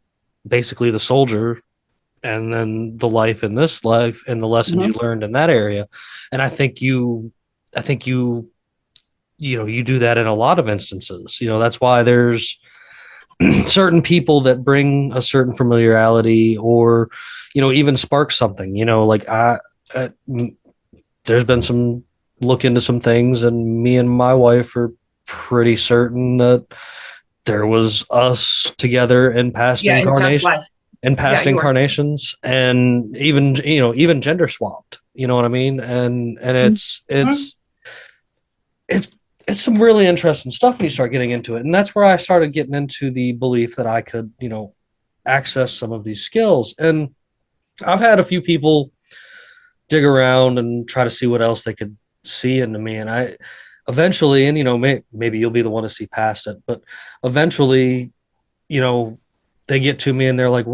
C: basically the soldier, and then the life in this life and the lessons you learned in that area. And I think you do that in a lot of instances. That's why there's certain people that bring a certain familiarity, or, even spark something, like there's been some look into some things, and me and my wife are pretty certain that there was us together in past incarnations. In past incarnations, and even gender swapped, you know what I mean? And it's some really interesting stuff when you start getting into it. And that's where I started getting into the belief that I could, access some of these skills. And I've had a few people dig around and try to see what else they could see into me. And I eventually, and maybe you'll be the one to see past it, but eventually, they get to me and they're like,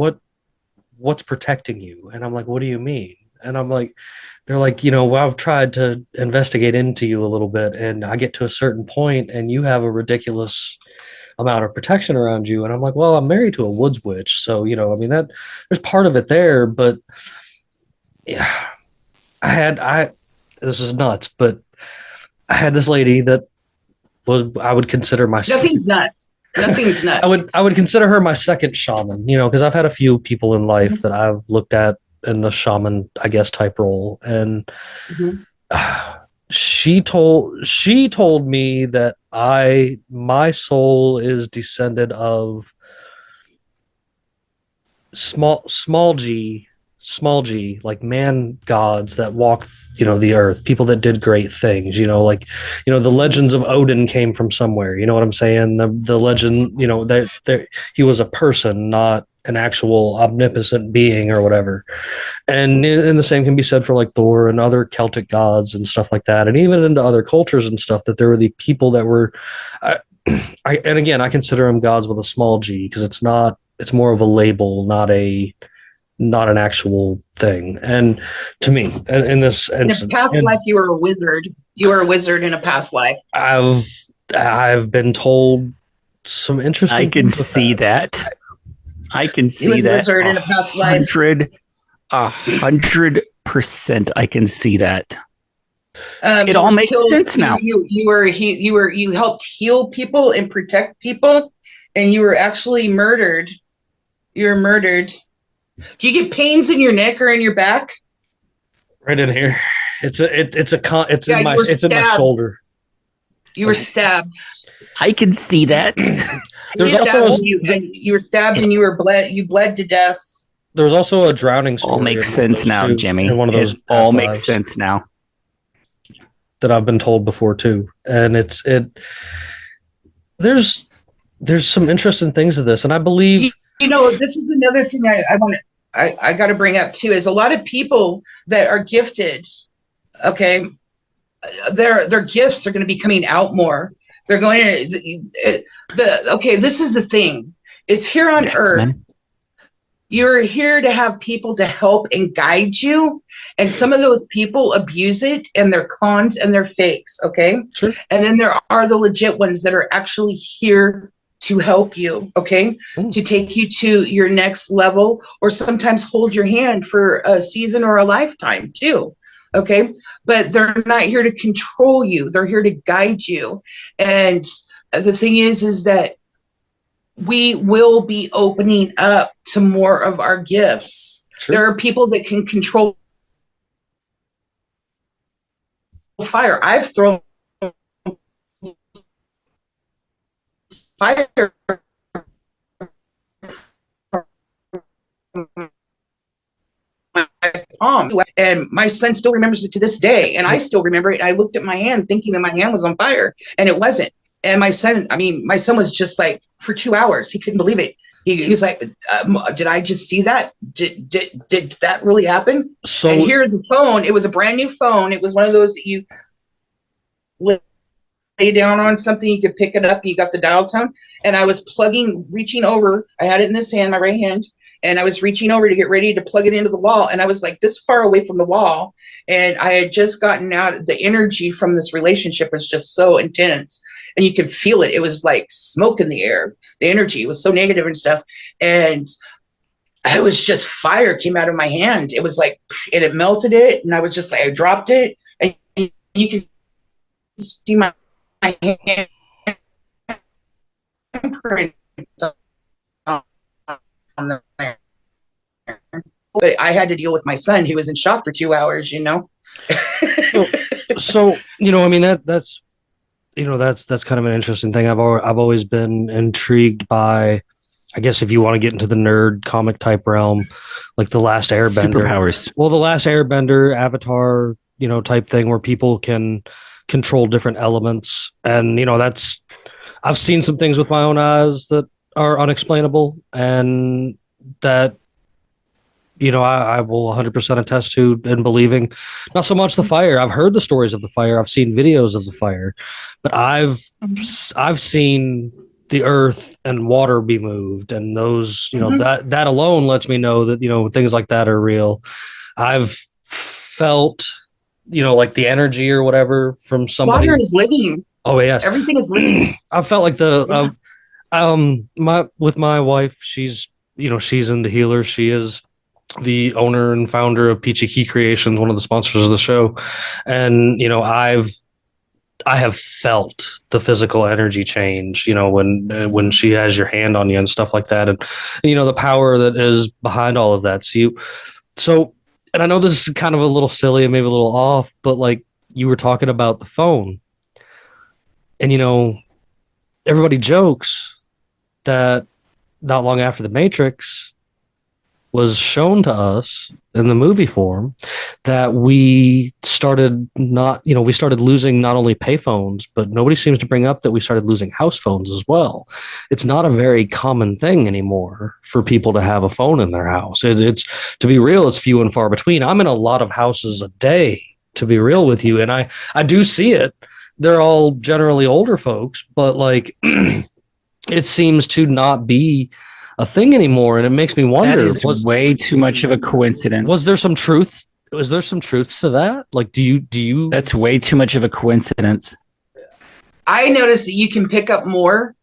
C: what's protecting you? And I'm like, what do you mean? And I'm like, they're like, well, I've tried to investigate into you a little bit, and I get to a certain point and you have a ridiculous amount of protection around you. And I'm like, well, I'm married to a woods witch. So, that there's part of it there, but yeah, this is nuts, but I had this lady that I would consider my
D: Nothing's nuts. Nothing's nuts.
C: I would consider her my second shaman, because I've had a few people in life that I've looked at in the shaman, I guess, type role. And she told me that my soul is descended of small g, like man gods that walk the earth, people that did great things, the legends of Odin came from somewhere, you know what I'm saying? The legend, he was a person, not an actual omnipotent being or whatever. And the same can be said for like Thor and other Celtic gods and stuff like that, and even into other cultures and stuff, that there were the people that were and again, I consider them gods with a small g, because it's more of a label, not an actual thing. And to me, in this instance,
D: in a past life, you were a wizard. You were a wizard in a past life.
C: I've been told some interesting.
A: I can see that. I can see that.
D: Wizard in a past life.
A: 100%. I can see that. It all makes sense now.
D: You helped heal people and protect people, and you were actually murdered. You were murdered. Do you get pains in your neck or in your back?
C: Right in here. It's in my shoulder.
D: You were stabbed.
A: I can see that.
D: You were stabbed and you bled to death.
C: There was also a drowning story.
A: All makes sense now, Jimmy.
C: In one of those
A: all makes sense now.
C: That I've been told before too. And there's some interesting things to this. And I believe
D: this is another thing I got to bring up too, is a lot of people that are gifted, okay, their gifts are going to be coming out more. They're going to this is the thing, is here on earth, you're here to have people to help and guide you, and some of those people abuse it, and they're cons and they're fakes, okay?
C: Sure.
D: And then there are the legit ones that are actually here to help you, okay? To take you to your next level, or sometimes hold your hand for a season or a lifetime too, okay? But they're not here to control you. They're here to guide you. And the thing is that we will be opening up to more of our gifts. Sure. There are people that can control fire. I've thrown fire palm, and my son still remembers it to this day, and I still remember it. I looked at my hand thinking that my hand was on fire, and it wasn't. And my son was just like, for 2 hours, he couldn't believe it. He was like, did I just see that? Did that really happen? So, and here's the phone. It was a brand new phone. It was one of those that you lay down on something, you could pick it up, you got the dial tone. And I was reaching over. I had it in this hand, my right hand, and I was reaching over to get ready to plug it into the wall. And I was like this far away from the wall. And I had just gotten out. The energy from this relationship was just so intense. And you could feel it. It was like smoke in the air. The energy was so negative and stuff. And I was just, fire came out of my hand. It was like, and it melted it. And I was just like, I dropped it. And you could see my hand print on there. But I had to deal with my son, who was in shock for 2 hours,
C: So that's kind of an interesting thing. I've always been intrigued by, I guess, if you want to get into the nerd comic type realm, like the Last Airbender.
A: Superpowers.
C: Well, the Last Airbender, Avatar, type thing, where people can control different elements. And, I've seen some things with my own eyes that are unexplainable, and that, I will 100% attest to and believing, not so much the fire. I've heard the stories of the fire. I've seen videos of the fire, but I've seen the earth and water be moved, and those, that alone lets me know that, things like that are real. I've felt, like the energy or whatever from somebody.
D: Water is living.
C: Oh yes,
D: everything is living.
C: I felt like with my wife, she's into healers. She is the owner and founder of Peachy Key Creations, one of the sponsors of the show. And, I have felt the physical energy change, when she has your hand on you and stuff like that. And, the power that is behind all of that. And I know this is kind of a little silly and maybe a little off, but like you were talking about the phone, and, everybody jokes that not long after The Matrix was shown to us in the movie form, that we started losing not only payphones, but nobody seems to bring up that we started losing house phones as well. It's not a very common thing anymore for people to have a phone in their house. It's to be real, it's few and far between. I'm in a lot of houses a day, to be real with you, and I do see it. They're all generally older folks, but like it seems to not be a thing anymore, and it makes me wonder.
A: That is way too much of a coincidence.
C: Was there some truth? Was there some truth to that? Like, do you?
A: That's way too much of a coincidence.
D: I noticed that you can pick up more.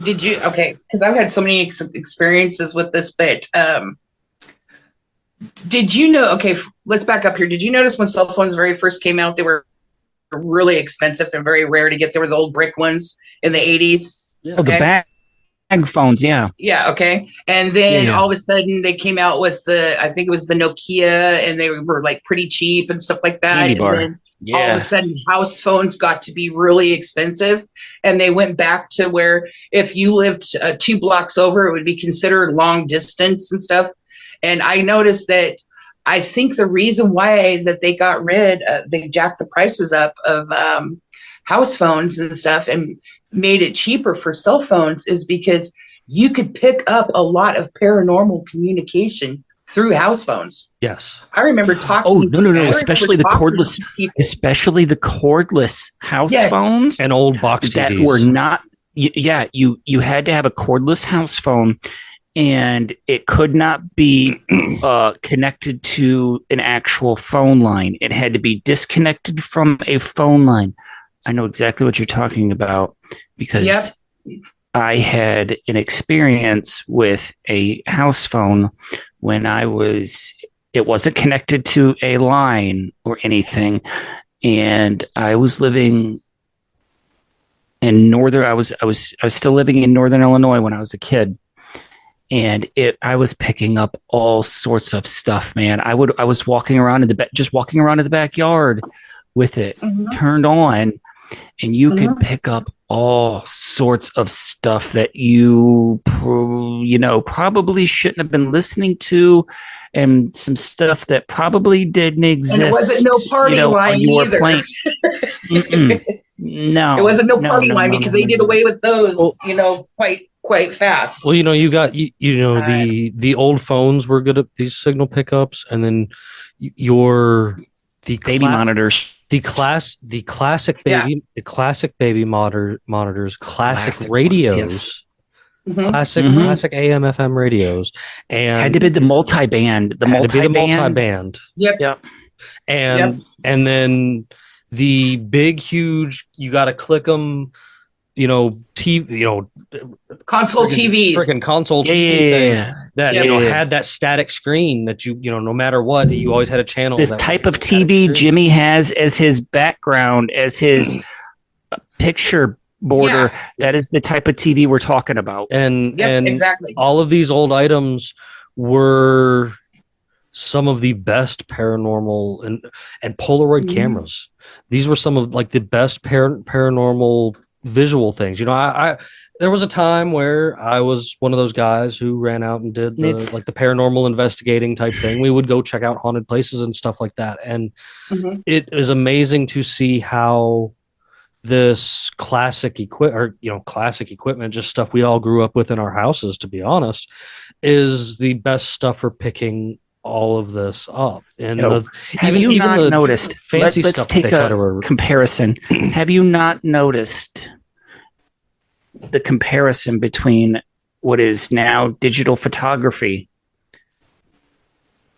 D: Did you? Okay, because I've had so many experiences with this, but did you know? Okay, let's back up here. Did you notice when cell phones very first came out, they were really expensive and very rare to get? They were the old brick ones in the 80s.
A: Yeah. Oh, the bag phones, yeah.
D: Yeah, okay. And then all of a sudden they came out with I think it was the Nokia, and they were like pretty cheap and stuff like that.
A: Candy bar.
D: And then all of a sudden house phones got to be really expensive, and they went back to where if you lived 2 blocks over, it would be considered long distance and stuff. And I noticed that I think the reason why that they got they jacked the prices up of house phones and stuff and made it cheaper for cell phones is because you could pick up a lot of paranormal communication through house phones.
C: Yes.
D: I remember talking.
A: Oh, no. Especially the cordless house phones
C: and old box TVs.
A: That were not. Yeah. You had to have a cordless house phone, and it could not be connected to an actual phone line. It had to be disconnected from a phone line. I know exactly what you're talking about because I had an experience with a house phone when it wasn't connected to a line or anything. And I was living in I was still living in Northern Illinois when I was a kid. And I was picking up all sorts of stuff, man. I was walking around in the backyard with it turned on, and you could pick up all sorts of stuff that you probably shouldn't have been listening to, and some stuff that probably didn't exist.
D: And it wasn't no party line either.
A: No,
D: it wasn't no party line because they did away with those, quite fast.
C: Well, you got the old phones were good at these signal pickups, and then the
A: baby monitors.
C: The classic baby monitors, classic radios, classic AM FM radios, and
A: had to be the multi-band.
C: Yep. And then the big, huge. You got to click them. TV,
D: console TVs,
C: freaking console TV that had that static screen that no matter what, you always had a channel.
A: This type of TV Jimmy has as his background, as his picture border. That is the type of TV we're talking about.
C: And
D: exactly.
C: All of these old items were some of the best paranormal and Polaroid cameras. These were some of like the best paranormal visual things. There was a time where I was one of those guys who ran out and did the paranormal investigating type thing. We would go check out haunted places and stuff like that. And it is amazing to see how this classic equipment, just stuff we all grew up with in our houses, to be honest, is the best stuff for picking all of this up. And
A: have you not noticed?
C: Fancy
A: let's
C: stuff
A: take
C: they try
A: a
C: to
A: comparison. Have you not noticed the comparison between what is now digital photography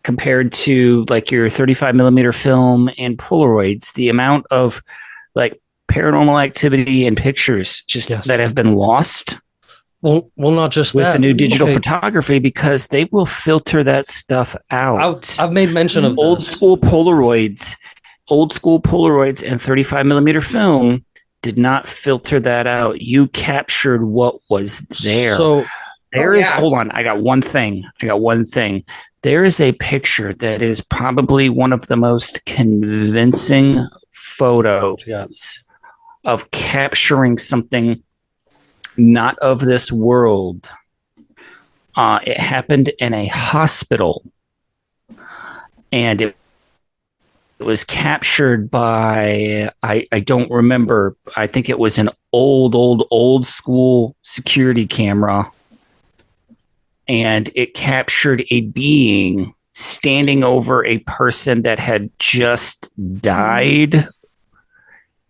A: compared to like your 35 millimeter film and Polaroids? The amount of like paranormal activity and pictures just that have been lost.
C: Well, not just
A: with
C: that.
A: The new digital photography, because they will filter that stuff out.
C: I've made mention of
A: old school Polaroids and 35 millimeter film did not filter that out. You captured what was there. So hold on. I got one thing. There is a picture that is probably one of the most convincing photos of capturing something not of this world. It happened in a hospital, and it was captured by, I don't remember. I think it was an old school security camera, and it captured a being standing over a person that had just died.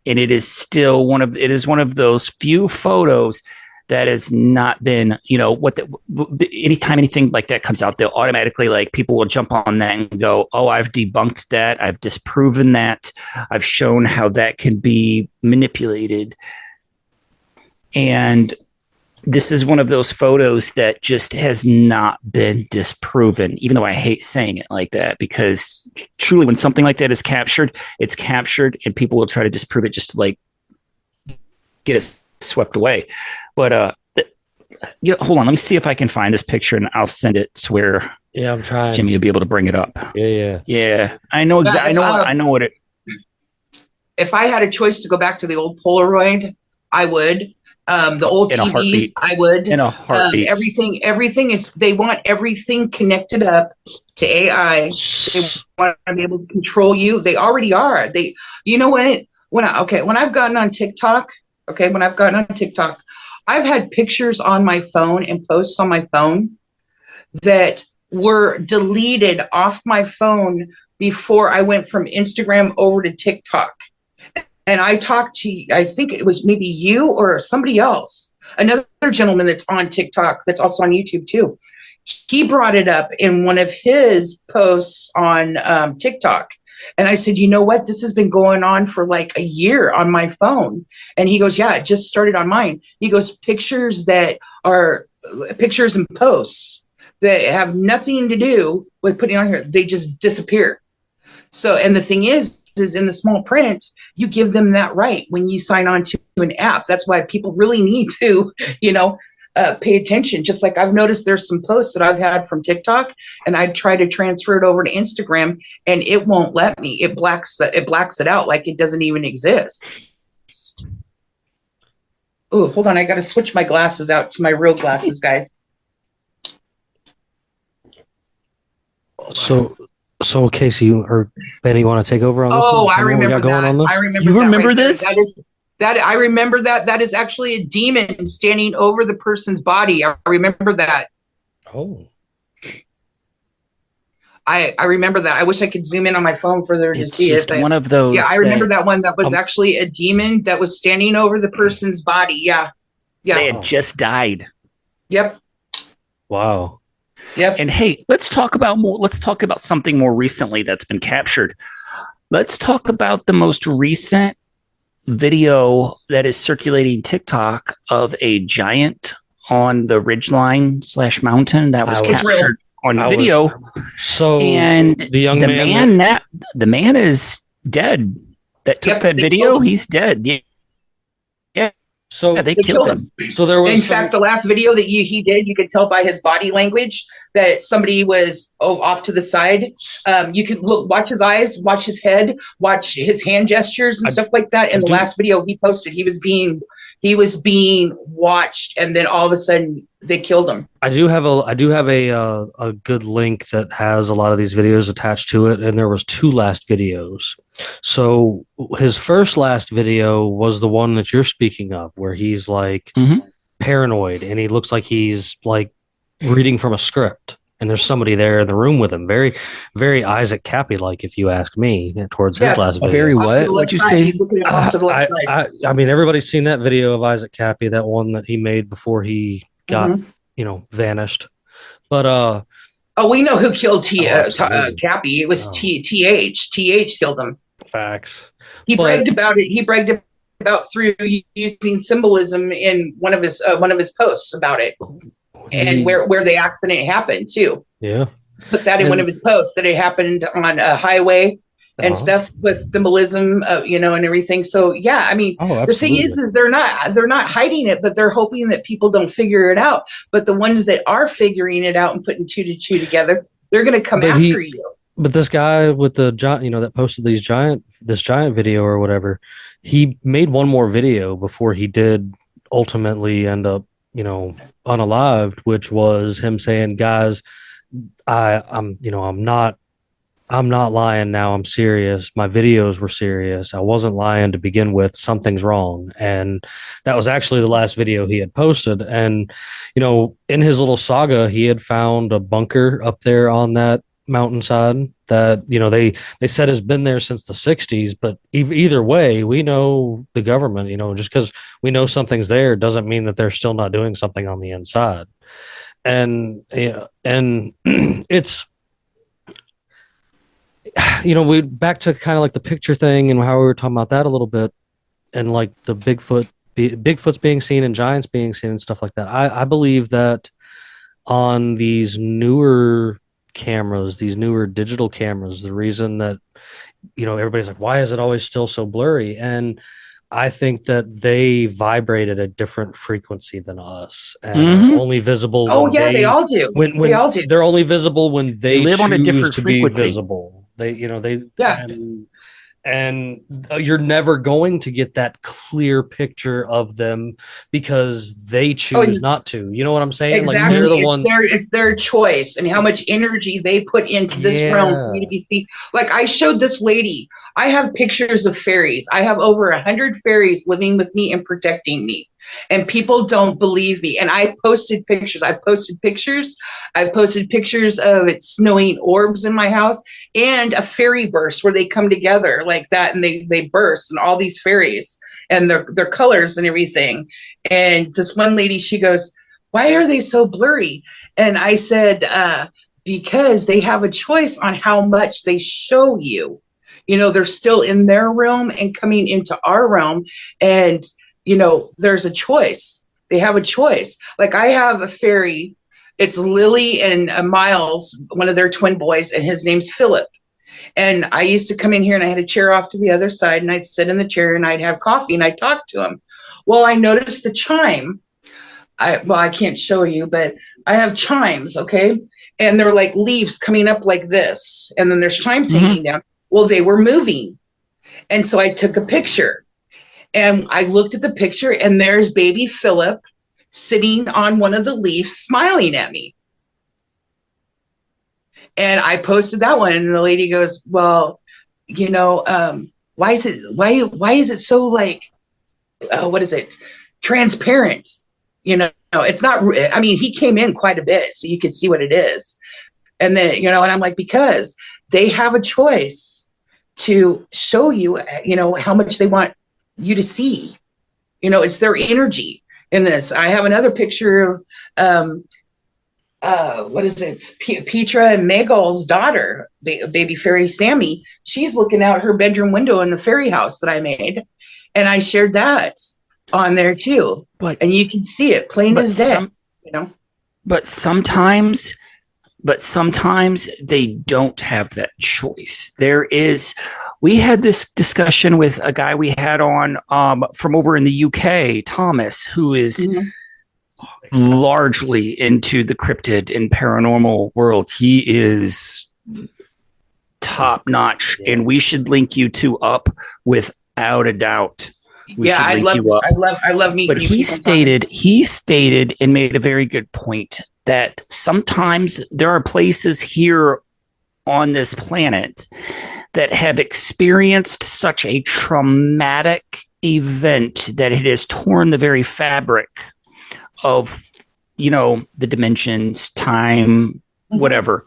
A: And it is still one of those few photos that has not been, anytime anything like that comes out, they'll automatically, like, people will jump on that and go, oh, I've debunked that. I've disproven that. I've shown how that can be manipulated. And this is one of those photos that just has not been disproven, even though I hate saying it like that, because truly when something like that is captured, it's captured, and people will try to disprove it just to like get it swept away. But hold on, let me see if I can find this picture, and I'll send it to where
C: I'm trying.
A: Jimmy will be able to bring it up.
C: Yeah.
A: I know exactly. I know what it.
D: If I had a choice to go back to the old Polaroid, I would. The old TVs, I would.
A: In a heartbeat.
D: Everything is, they want everything connected up to AI. They want to be able to control you. They already are. When I've gotten on TikTok, I've had pictures on my phone and posts on my phone that were deleted off my phone before I went from Instagram over to TikTok. And I talked to, I think it was maybe you or somebody else, another gentleman that's on TikTok, that's also on YouTube too. He brought it up in one of his posts on TikTok. And I said, you know what? This has been going on for like a year on my phone. And he goes, yeah, it just started on mine. He goes, pictures that are pictures and posts that have nothing to do with putting on here, they just disappear. So, and the thing is in the small print, you give them that right when you sign on to an app. That's why people really need to, pay attention. Just like I've noticed there's some posts that I've had from TikTok, and I try to transfer it over to Instagram, and it won't let me. It blacks it out like it doesn't even exist. Oh, hold on. I got to switch my glasses out to my real glasses, guys.
C: So, Casey or Benny, you want to take over on this?
D: Oh, I remember that. I remember.
A: You remember this?
D: I remember that. That is actually a demon standing over the person's body. I remember that.
C: Oh.
D: I remember that. I wish I could zoom in on my phone further to see it.
A: It's one of those.
D: Yeah, I remember that one. That was actually a demon that was standing over the person's body. Yeah.
A: They had just died.
D: Yep.
C: Wow.
D: Yep.
A: And hey, let's talk about something more recently that's been captured. Let's talk about the most recent video that is circulating TikTok of a giant on the ridgeline / mountain that was captured on video. And the man is dead. That took that video. He's dead. Yeah. So they killed him.
D: So there was, in fact, the last video that he did, you could tell by his body language that somebody was off to the side. You could watch his eyes, watch his head, watch his hand gestures and stuff like that. In the last video he posted, he was being watched, and then all of a sudden they killed him.
C: I do have a good link that has a lot of these videos attached to it, and there was 2 last videos. So his last video was the one that you're speaking of, where he's like paranoid, and he looks like he's like reading from a script. and there's somebody there in the room with him. Very, very Isaac Cappy like, if you ask me, towards his last video.
A: Very what? What'd you say?
D: He's looking off to the left side.
C: I mean, everybody's seen that video of Isaac Cappy, that one that he made before he got, vanished. But
D: oh, we know who killed Cappy. It was TH. TH killed him.
C: Facts.
D: He bragged about it. He bragged about through using symbolism in one of his posts about it, and where the accident happened too.
C: Yeah,
D: put that in one of his posts that it happened on a highway and stuff with symbolism, and everything. So yeah, I mean, the thing is they're not hiding it, but they're hoping that people don't figure it out. But the ones that are figuring it out and putting two to two together, they're going to come after you.
C: But this guy with the giant, that posted this giant video or whatever, he made one more video before he did ultimately end up, unalived, which was him saying, "Guys, I'm not lying now. I'm serious. My videos were serious. I wasn't lying to begin with. Something's wrong." And that was actually the last video he had posted. And, in his little saga, he had found a bunker up there on that mountainside that, they said has been there since the 60s. But either way, we know the government, just because we know something's there doesn't mean that they're still not doing something on the inside. And it's, we back to kind of like the picture thing and how we were talking about that a little bit, and like the Bigfoot's being seen and giants being seen and stuff like that. I believe that on these newer cameras, these newer digital cameras, the reason that, everybody's like, why is it always still so blurry? And I think that they vibrate at a different frequency than us, and are only visible.
D: Oh yeah, they all do.
C: They all do. They're only visible when they live on a different frequency. Be visible. And you're never going to get that clear picture of them because they choose not to. You know what I'm saying?
D: Exactly. Like it's their choice and how much energy they put into this realm for me to be seen. Like I showed this lady, I have pictures of fairies. I have over 100 fairies living with me and protecting me. And people don't believe me. And I posted pictures. I've posted pictures of it snowing orbs in my house and a fairy burst where they come together like that and they burst, and all these fairies and their colors and everything. And this one lady, she goes, "Why are they so blurry?" And I said, because they have a choice on how much they show you. They're still in their realm and coming into our realm, and there's a choice. They have a choice. Like I have a fairy. It's Lily and Miles, one of their twin boys, and his name's Philip. And I used to come in here and I had a chair off to the other side, and I'd sit in the chair and I'd have coffee and I'd talk to him. Well, I noticed the chime. I can't show you, but I have chimes, okay? And they're like leaves coming up like this. And then there's chimes hanging down. Well, they were moving. And so I took a picture. And I looked at the picture, and there's baby Philip sitting on one of the leaves smiling at me. And I posted that one, and the lady goes, "Well, why is it so like, what is it? Transparent? It's not, I mean, he came in quite a bit so you could see what it is." And then, and I'm like, because they have a choice to show you, how much they want you to see. It's their energy in this. I have another picture of what is it, Petra and Megal's daughter, baby fairy Sammy. She's looking out her bedroom window in the fairy house that I made, and I shared that on there too. And you can see it plain as day.
A: But sometimes they don't have that choice. We had this discussion with a guy we had on from over in the UK, Thomas, who is largely into the cryptid and paranormal world. He is top notch, and we should link you two up without a doubt.
D: I love meeting.
A: But he stated and made a very good point that sometimes there are places here on this planet that have experienced such a traumatic event that it has torn the very fabric of, the dimensions, time, whatever.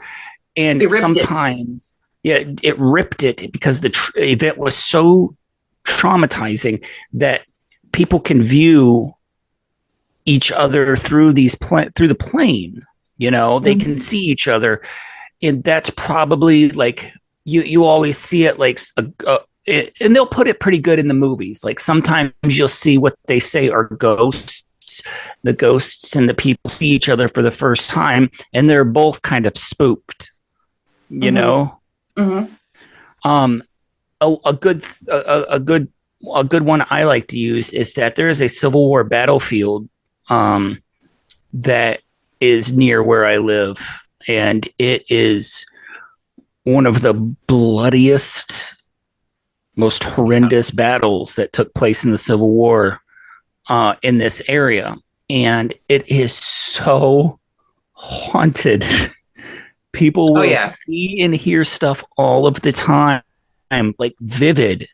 A: And
D: It ripped
A: sometimes, it ripped it because the event was so traumatizing that people can view each other through through the plane. They can see each other, and that's probably like you always see it like and they'll put it pretty good in the movies. Like sometimes you'll see what they say are ghosts. The ghosts and the people see each other for the first time, and they're both kind of spooked. You know, a good one I like to use is that there is a Civil War battlefield that is near where I live, and it is one of the bloodiest, most horrendous battles that took place in the Civil War in this area, and it is so haunted. People will see and hear stuff all of the time, like vivid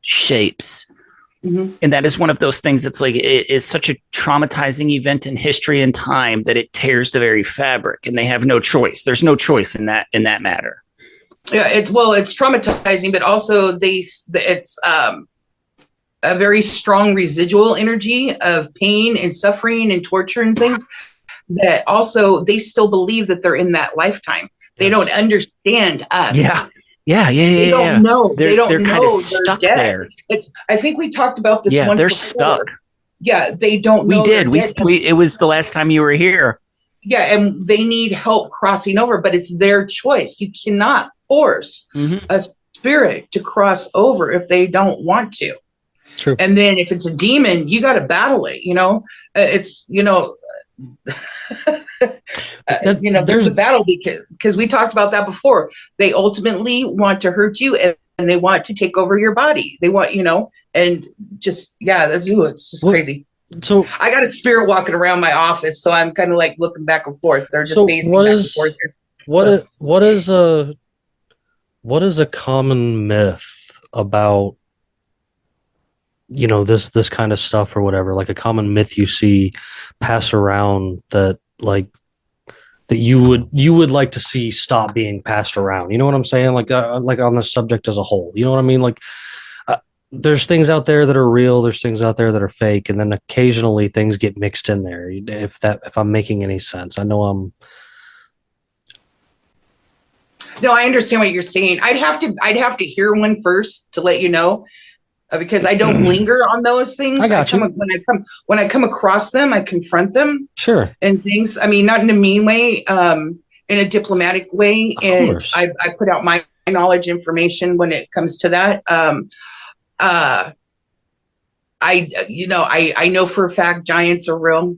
A: shapes. And that is one of those things that's like, it's such a traumatizing event in history and time that it tears the very fabric, and they have no choice. There's no choice in that matter.
D: Yeah, it's traumatizing, but also it's a very strong residual energy of pain and suffering and torture and things that also they still believe that they're in that lifetime. They don't understand us. They don't know. They don't know.
A: Kind of stuck there.
D: I think we talked about this once
A: they're
D: before.
A: stuck.
D: Yeah, they don't know.
A: We did. It was the last time you were here.
D: Yeah, and they need help crossing over, but it's their choice. You cannot force a spirit to cross over if they don't want to.
C: True.
D: And then if it's a demon, you got to battle it. There's a battle because we talked about that before. They ultimately want to hurt you, and they want to take over your body. They want, and just it's just crazy. So I got a spirit walking around my office, so I'm kind of like looking back and forth. They're just pacing back and forth here.
C: What is a common myth about this kind of stuff or whatever, like a common myth you see pass around that you would like to see stop being passed around? You know what I'm saying? Like on the subject as a whole, you know what I mean? Like there's things out there that are real, there's things out there that are fake, and then occasionally things get mixed in there. If I'm making any sense, I know I'm.
D: No, I understand what you're saying. I'd have to hear one first to let you know. Because I don't linger on those things.
C: I got you.
D: When I come across them, I confront them.
C: Sure.
D: And things. I mean, not in a mean way, in a diplomatic way. And I put out my knowledge information when it comes to that. I know for a fact giants are real,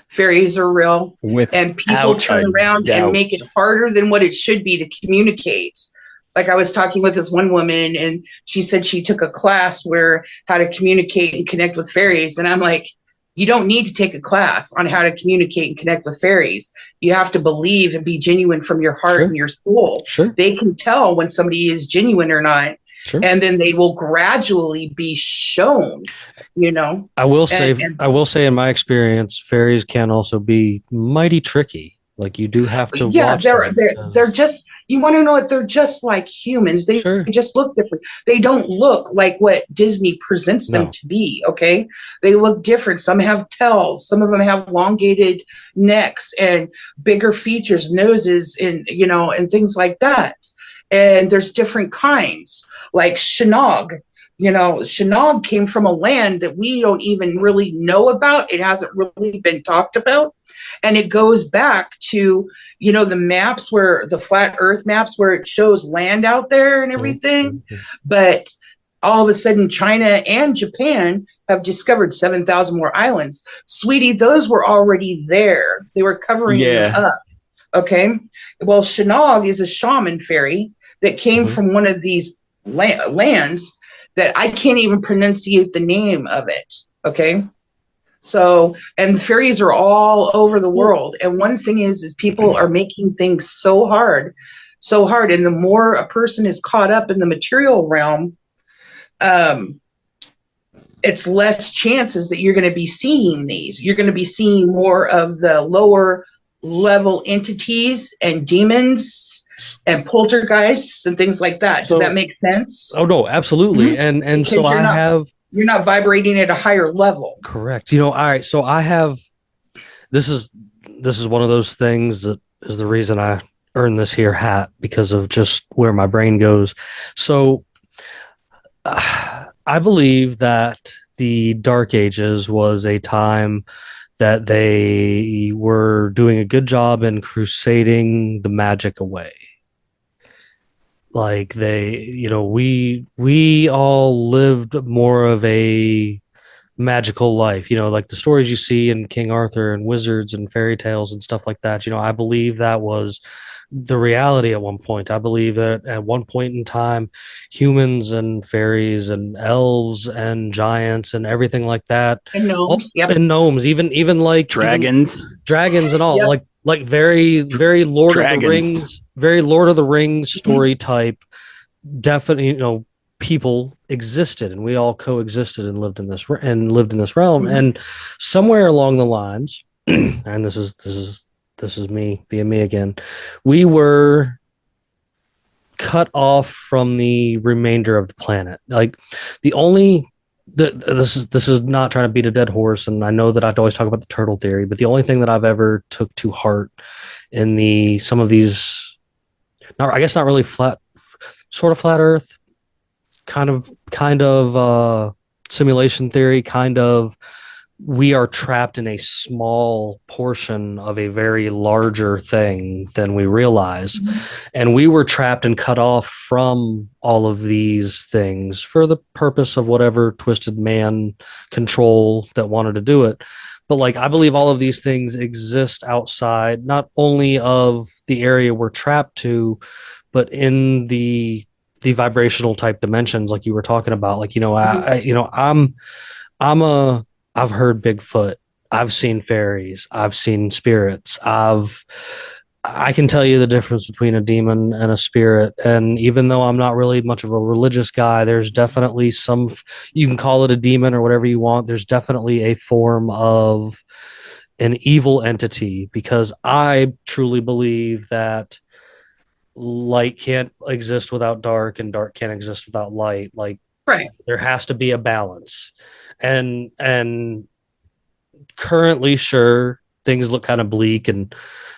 D: fairies are real, and people turn around and make it harder than what it should be to communicate. Like I was talking with this one woman, and she said she took a class where how to communicate and connect with fairies. And I'm like, you don't need to take a class on how to communicate and connect with fairies. You have to believe and be genuine from your heart and your soul.
C: Sure.
D: They can tell when somebody is genuine or not. Sure. And then they will gradually be shown,
C: I will say in my experience, fairies can also be mighty tricky. Like you do have to watch
D: they're just, you want to know what, they're just like humans. They just look different. They don't look like what Disney presents them to be. Okay. They look different. Some have tails. Some of them have elongated necks and bigger features, noses, and, and things like that. And there's different kinds, like Shinog. Shinog came from a land that we don't even really know about. It hasn't really been talked about. And it goes back to, the maps where the flat earth maps where it shows land out there and everything. Mm-hmm. But all of a sudden, China and Japan have discovered 7,000 more islands. Sweetie, those were already there. They were covering them up. Okay. Well, Shinog is a shaman fairy that came from one of these lands that I can't even pronunciate the name of it. Okay. So, and the fairies are all over the world. And one thing is people are making things so hard. And the more a person is caught up in the material realm, it's less chances that you're going to be seeing these. You're going to be seeing more of the lower level entities and demons and poltergeists and things like that. Does that make sense?
C: Oh no, absolutely.
D: Mm-hmm.
C: And
D: because
C: so
D: you're not vibrating at a higher level.
C: Correct. All right. So I have this is one of those things that is the reason I earned this here hat, because of just where my brain goes. So I believe that the Dark Ages was a time that they were doing a good job in crusading the magic away. Like we all lived more of a magical life, like the stories you see in King Arthur and wizards and fairy tales and stuff like that. I believe that was the reality at one point. I believe that at one point in time, humans and fairies and elves and giants and everything like that,
D: and gnomes,
C: and gnomes, even like dragons and all, like very, very Lord of the Rings, story type. Definitely, people existed, and we all coexisted and lived in this realm. Mm-hmm. And somewhere along the lines, and this is me being me again, we were cut off from the remainder of the planet. Like this is not trying to beat a dead horse, and I know that I'd always talk about the turtle theory, but the only thing that I've ever took to heart in some of these, I guess not really sort of flat Earth, kind of simulation theory, kind of, we are trapped in a small portion of a very larger thing than we realize. Mm-hmm. And we were trapped and cut off from all of these things for the purpose of whatever twisted man control that wanted to do it. But like, I believe all of these things exist outside, not only of the area we're trapped to, but in the vibrational type dimensions, like you were talking about. Like, I've heard Bigfoot, I've seen fairies, I've seen spirits, I can tell you the difference between a demon and a spirit. And even though I'm not really much of a religious guy, there's definitely you can call it a demon or whatever you want. There's definitely a form of an evil entity, because I truly believe that light can't exist without dark, and dark can't exist without light. Like,
D: right,
C: there has to be a balance. And currently, sure, things look kind of bleak, and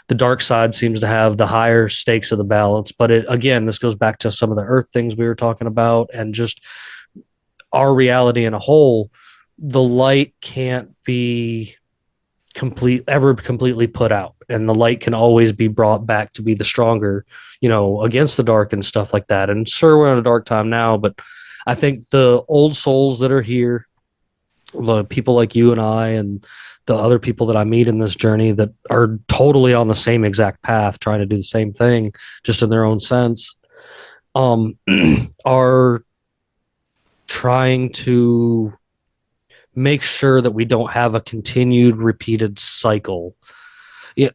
C: the dark side seems to have the higher stakes of the balance. But this goes back to some of the earth things we were talking about, and just our reality in a whole. The light can't be completely put out, and the light can always be brought back to be the stronger, against the dark and stuff like that. And sure, we're in a dark time now, but I think the old souls that are here, the people like you and I, and the other people that I meet in this journey that are totally on the same exact path, trying to do the same thing, just in their own sense, are trying to make sure that we don't have a continued repeated cycle. Yeah.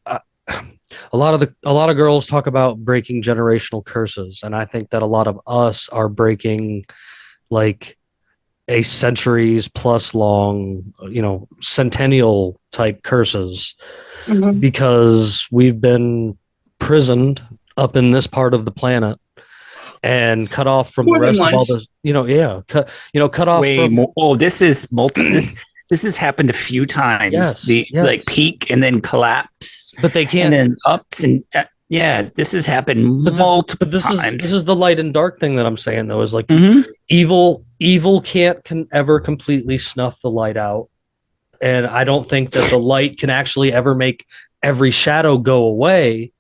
C: A lot of girls talk about breaking generational curses, and I think that a lot of us are breaking like a centuries plus long, centennial type curses, mm-hmm. because we've been prisoned up in this part of the planet and cut off from the rest of all this, cut off.
A: Way more. Oh, this is this has happened a few times.
C: Yes,
A: like peak and then collapse,
C: but they can't.
A: And then ups and this has happened multiple times.
C: This is the light and dark thing that I'm saying, though, is like,
A: mm-hmm.
C: evil can ever completely snuff the light out, and I don't think that the light can actually ever make every shadow go away,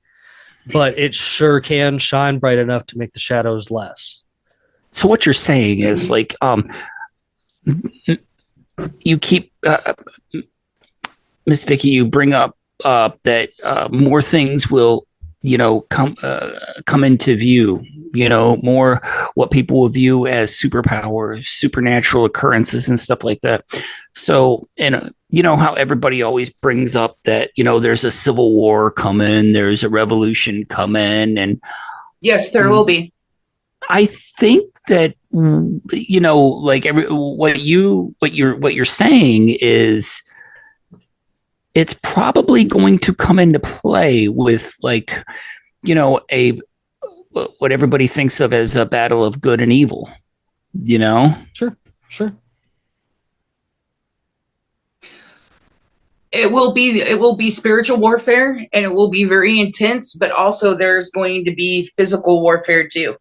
C: but it sure can shine bright enough to make the shadows less.
A: So what you're saying is like, you keep, Miss Vicki, you bring up that more things will, come into view, more what people will view as superpowers, supernatural occurrences and stuff like that. So, and how everybody always brings up that, there's a civil war coming, there's a revolution coming, and
D: yes, there will be.
A: I think that, like what you're saying is it's probably going to come into play with, like, a what everybody thinks of as a battle of good and evil.
C: Sure.
D: It will be spiritual warfare, and it will be very intense, but also there's going to be physical warfare too.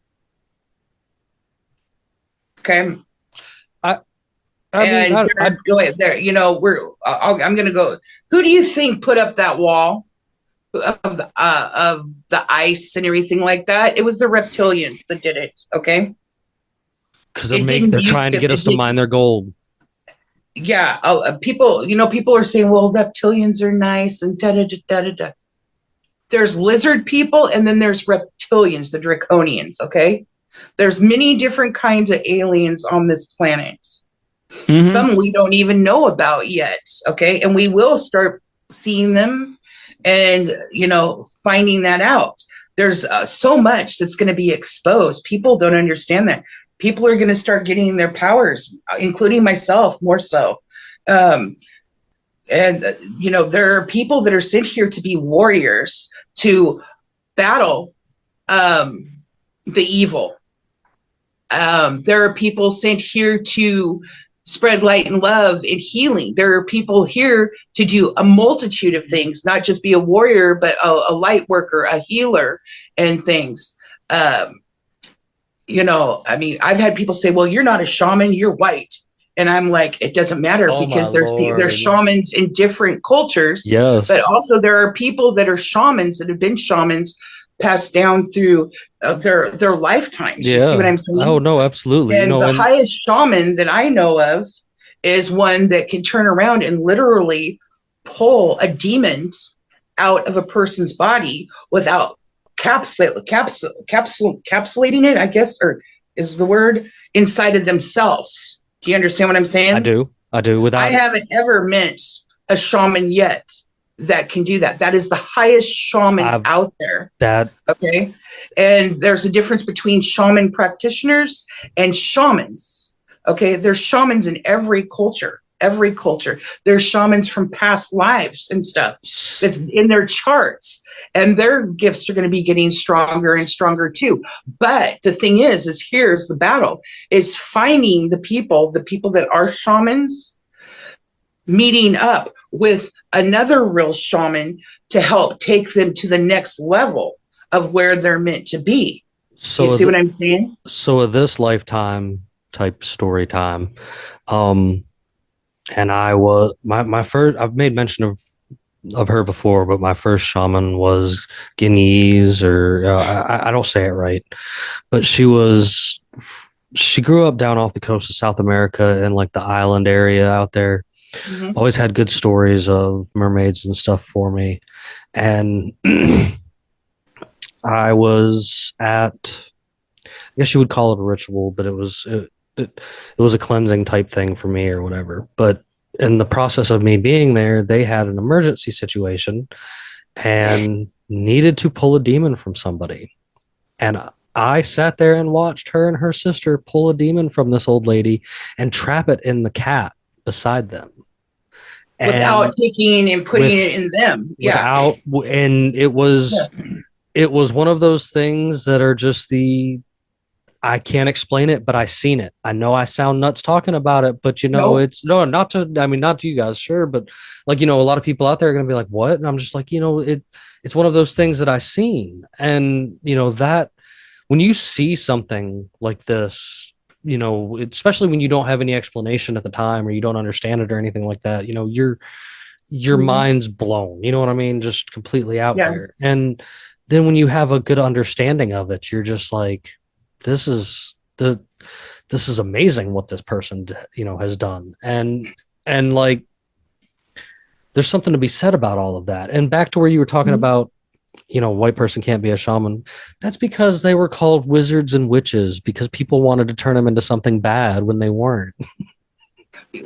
D: Okay. I'm going to go. Who do you think put up that wall of the ice and everything like that? It was the reptilians that did it. Okay.
C: Because they're trying to get us to mine their gold.
D: Yeah. People are saying, well, reptilians are nice and da da da da da. There's lizard people, and then there's reptilians, the draconians. Okay. There's many different kinds of aliens on this planet. Mm-hmm. Some we don't even know about yet. Okay. And we will start seeing them and, finding that out. There's so much that's going to be exposed. People don't understand that. People are going to start getting their powers, including myself, more so. There are people that are sent here to be warriors, to battle the evil. There are people sent here to spread light and love and healing. There are people here to do a multitude of things, not just be a warrior, but a light worker, a healer, and things. I've had people say, well, you're not a shaman, you're white. And I'm like, it doesn't matter, because there's shamans in different cultures.
C: Yes.
D: But also there are people that are shamans that have been shamans passed down through their lifetimes. Yeah. You see what I'm saying?
C: Oh, no, absolutely.
D: And the highest shaman that I know of is one that can turn around and literally pull a demon out of a person's body without capsulating it, I guess, or is the word, inside of themselves. Do you understand what I'm saying?
C: I do.
D: I haven't ever met a shaman yet that can do that. That is the highest shaman out there. Okay. And there's a difference between shaman practitioners and shamans. Okay. There's shamans in every culture. There's shamans from past lives and stuff that's in their charts, and their gifts are going to be getting stronger and stronger too. But the thing is here's the battle, is finding the people that are shamans, meeting up with another real shaman to help take them to the next level of where they're meant to be. So you see what I'm saying?
C: So this lifetime type story time, and I was my first. I've made mention of her before, but my first shaman was Guineas, or I don't say it right, but she grew up down off the coast of South America in like the island area out there. Mm-hmm. Always had good stories of mermaids and stuff for me, and I was at, I guess you would call it a ritual, but it was a cleansing type thing for me or whatever. But in the process of me being there, they had an emergency situation and needed to pull a demon from somebody. And I sat there and watched her and her sister pull a demon from this old lady and trap it in the cat beside them.
D: Without taking and putting it in them. Yeah.
C: And it was one of those things that are just I can't explain it, but I seen it. I know I sound nuts talking about it, but it's not to you guys, sure. But like, a lot of people out there are going to be like, what? And I'm just like, it's one of those things that I seen. And, that when you see something like this, especially when you don't have any explanation at the time, or you don't understand it or anything like that, your mm-hmm. mind's blown, you know what I mean? Just completely out there. And then when you have a good understanding of it, you're just like, this is amazing what this person, has done. And like, there's something to be said about all of that. And back to where you were talking mm-hmm. about, white person can't be a shaman. That's because they were called wizards and witches because people wanted to turn them into something bad when they weren't.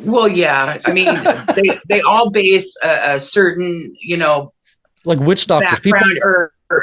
D: Well, yeah. I mean, they all based a certain,
C: like witch doctors.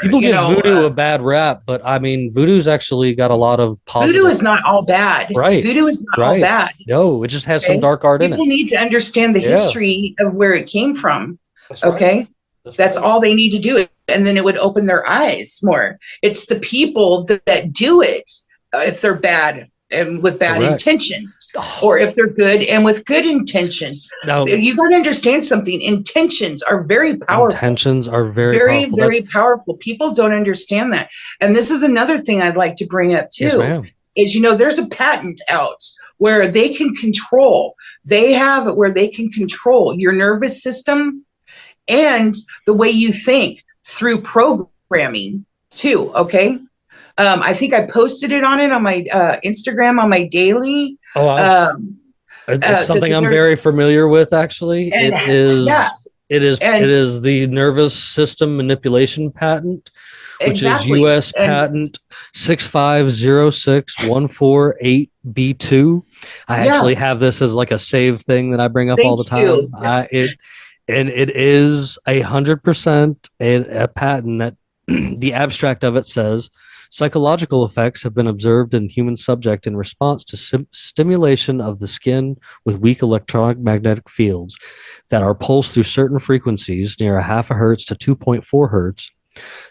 C: People give voodoo a bad rap, but I mean, voodoo's actually got a lot of positive.
D: Voodoo is not all bad.
C: Right.
D: Voodoo is not all bad.
C: No, it just has some dark art in it.
D: People need to understand the history of where it came from.
C: That's right.
D: Okay. That's all they need to do. And then it would open their eyes more. It's the people that do it, if they're bad and with bad
C: Correct.
D: intentions, or if they're good and with good intentions.
C: Now,
D: You got to understand something. Intentions are very powerful.
C: intentions are very,
D: Very,
C: powerful.
D: very powerful. People don't understand that. And this is another thing I'd like to bring up too.
C: Yes, ma'am.
D: Is, you know, there's a patent out where they can control. They have it where they can control your nervous system and the way you think through programming too. Okay. I think I posted it on my Instagram on my daily.
C: It's something I'm very familiar with, actually.
D: And,
C: it is the nervous system manipulation patent, which is U.S. patent 6506148B2. I actually have this as like a save thing that I bring up all the time. It is 100% a patent that the abstract of it says psychological effects have been observed in human subject in response to stimulation of the skin with weak electronic magnetic fields that are pulsed through certain frequencies near a half a hertz to 2.4 hertz,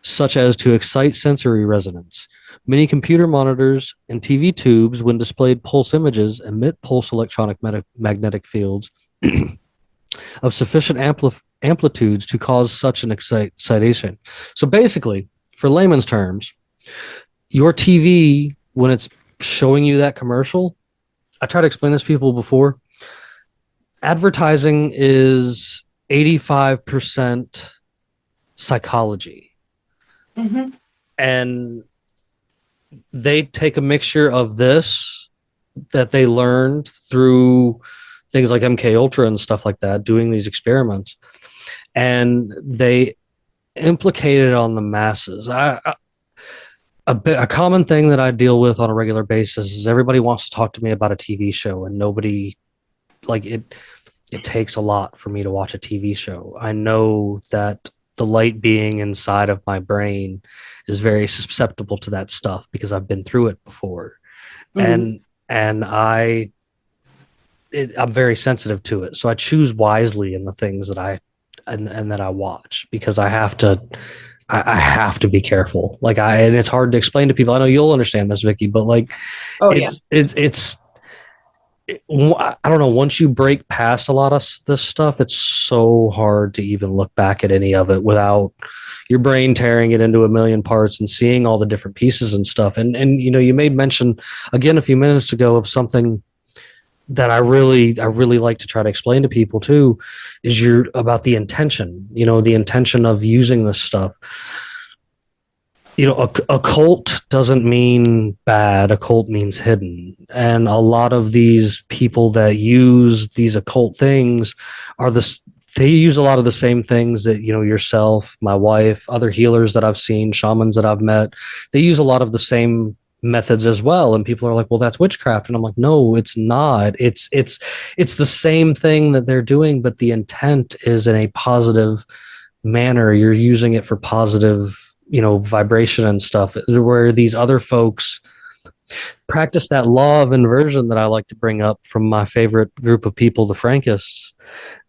C: such as to excite sensory resonance. Many computer monitors and TV tubes, when displayed pulse images, emit pulse electronic magnetic fields of sufficient amplitudes to cause such an excitation. So basically, for layman's terms, your TV, when it's showing you that commercial, I try to explain this to people before, advertising is 85% psychology.
D: Mm-hmm.
C: And they take a mixture of this that they learned through things like MK Ultra and stuff like that, doing these experiments, and they implicate it on the masses. A common thing that I deal with on a regular basis is everybody wants to talk to me about a TV show, and nobody, like, it takes a lot for me to watch a TV show. I know that the light being inside of my brain is very susceptible to that stuff because I've been through it before. Mm-hmm. And I'm very sensitive to it. So I choose wisely in the things that I watch, because I have to be careful. And it's hard to explain to people. I know you'll understand this, Vicki, but like, I don't know. Once you break past a lot of this stuff, it's so hard to even look back at any of it without your brain tearing it into a million parts and seeing all the different pieces and stuff. And you know, you made mention again a few minutes ago of something that I really like to try to explain to people too, is about the intention, you know, the intention of using this stuff. You know, a cult doesn't mean bad. A cult means hidden. And a lot of these people that use these occult things they use a lot of the same things that, you know, yourself, my wife, other healers that I've seen, shamans that I've met, they use a lot of the same methods as well. And people are like, well, that's witchcraft. And I'm like, no, it's not. It's the same thing that they're doing, but the intent is in a positive manner. You're using it for positive, you know, vibration and stuff, where these other folks practice that law of inversion that I like to bring up from my favorite group of people, the Frankists.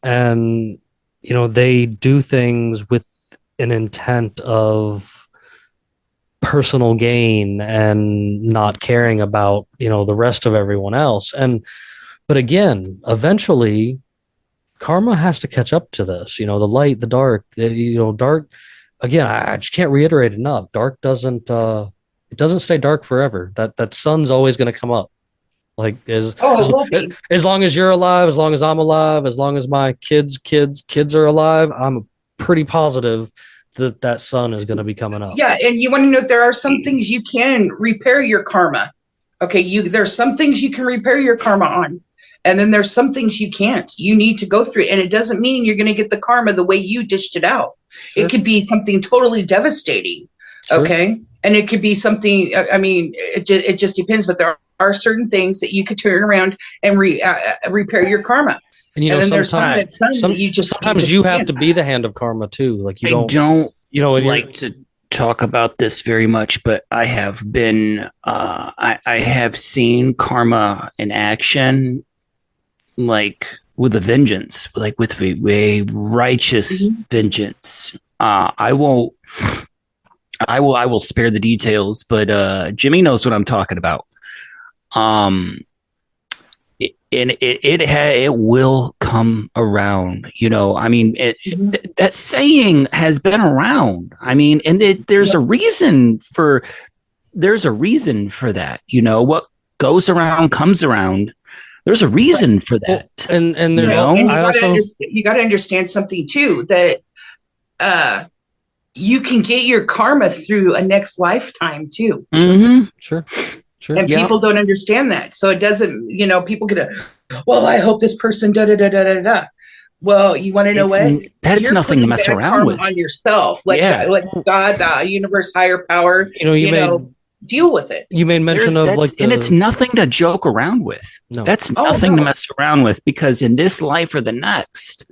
C: And, you know, they do things with an intent of personal gain and not caring about, you know, the rest of everyone else. But again, eventually karma has to catch up to this, you know, the light, the dark, dark. Again, I just can't reiterate enough. Dark doesn't stay dark forever. That sun's always going to come up. Like as long as you're alive, as long as I'm alive, as long as my kids are alive, I'm pretty positive that sun is going to be coming up.
D: Yeah, and you want to know, there are some things you can repair your karma. Okay, there's some things you can repair your karma on, and then there's some things you can't. You need to go through it, and it doesn't mean you're going to get the karma the way you dished it out. Sure. It could be something totally devastating. Sure. Okay, and it could be something. I mean, it just depends. But there are certain things that you could turn around and repair your karma.
C: And you know, sometimes you have to be the hand of karma too. Like I don't like to
A: talk about this very much, but I have been, I have seen karma in action, like with a vengeance, like with a righteous vengeance. I will spare the details, but Jimmy knows what I'm talking about. Um, it will come around. I mean, that saying has been around. I mean, and there's a reason for that. What goes around comes around. There's a reason for that.
C: And there's
D: you got to understand something too, that you can get your karma through a next lifetime too.
A: Mm-hmm.
C: Sure.
D: And people don't understand that. So it doesn't, people get well, I hope this person da. Well, you want to know what?
A: That's nothing to mess around with.
D: On yourself, like God, the universe, higher power, deal with it.
C: You made mention of
A: and it's nothing to joke around with. No. That's nothing to mess around with, because in this life or the next,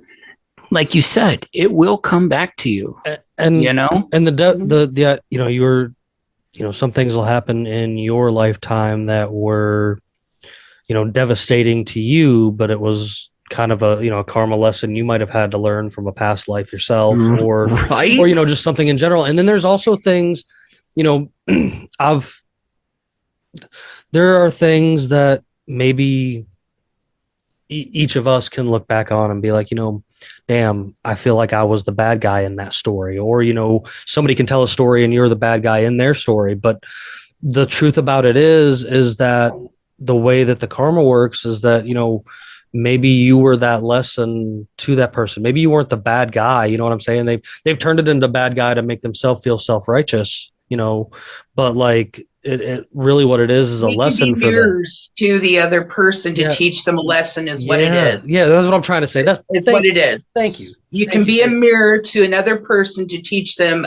A: like you said, it will come back to you.
C: And some things will happen in your lifetime that were, devastating to you, but it was kind of a karma lesson you might have had to learn from a past life yourself, or just something in general. And then there's also things, there are things that maybe each of us can look back on and be like, damn, I feel like I was the bad guy in that story. Or, somebody can tell a story and you're the bad guy in their story. But the truth about it is that the way that the karma works is that, maybe you were that lesson to that person. Maybe you weren't the bad guy. You know what I'm saying? They've turned it into bad guy to make themselves feel self-righteous, but like it really what it is a lesson for them.
D: To the other person to teach them a lesson is what it is.
C: Yeah, that's what I'm trying to say. That's
D: what it is.
C: Thank you.
D: You can be a mirror to another person to teach them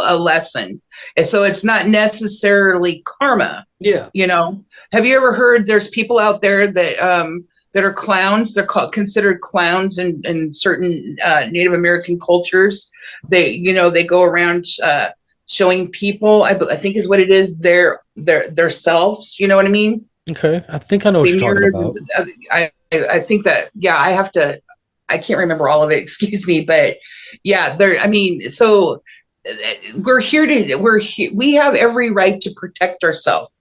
D: a lesson. And so it's not necessarily karma.
C: Yeah.
D: Have you ever heard there's people out there that are clowns? They're considered clowns in certain Native American cultures. They go around showing people, I think is what it is, their selves. You know what I mean?
C: Okay, I think I know what you're talking about.
D: I think that, I can't remember all of it. Excuse me, but so we have every right to protect ourselves.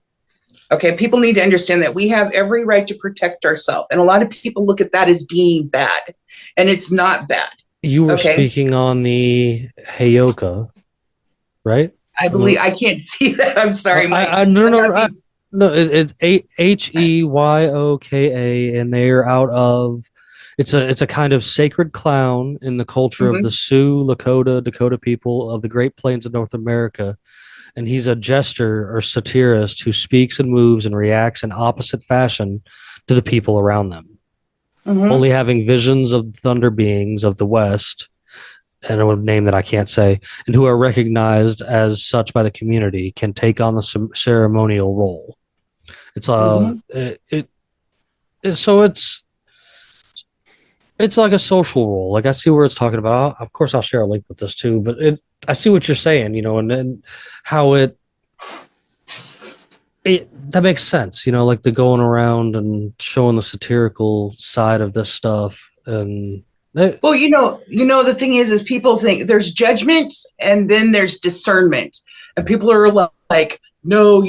D: Okay, people need to understand that we have every right to protect ourselves, and a lot of people look at that as being bad, and it's not bad.
C: You were speaking on the Heyoka, right?
D: I believe I can't see that. I'm sorry.
C: No, it's Heyoka, and they're out of. It's a kind of sacred clown in the culture of the Sioux, Lakota, Dakota people of the Great Plains of North America, and he's a jester or satirist who speaks and moves and reacts in opposite fashion to the people around them, only having visions of the thunder beings of the West, and a name that I can't say, and who are recognized as such by the community, can take on the ceremonial role. It's it's like a social role. Like I see where it's talking about. Of course, I'll share a link with this too. But I see what you're saying, and then how it that makes sense. Like the going around and showing the satirical side of this stuff. And
D: well, the thing is people think there's judgment and then there's discernment, and people are like, no,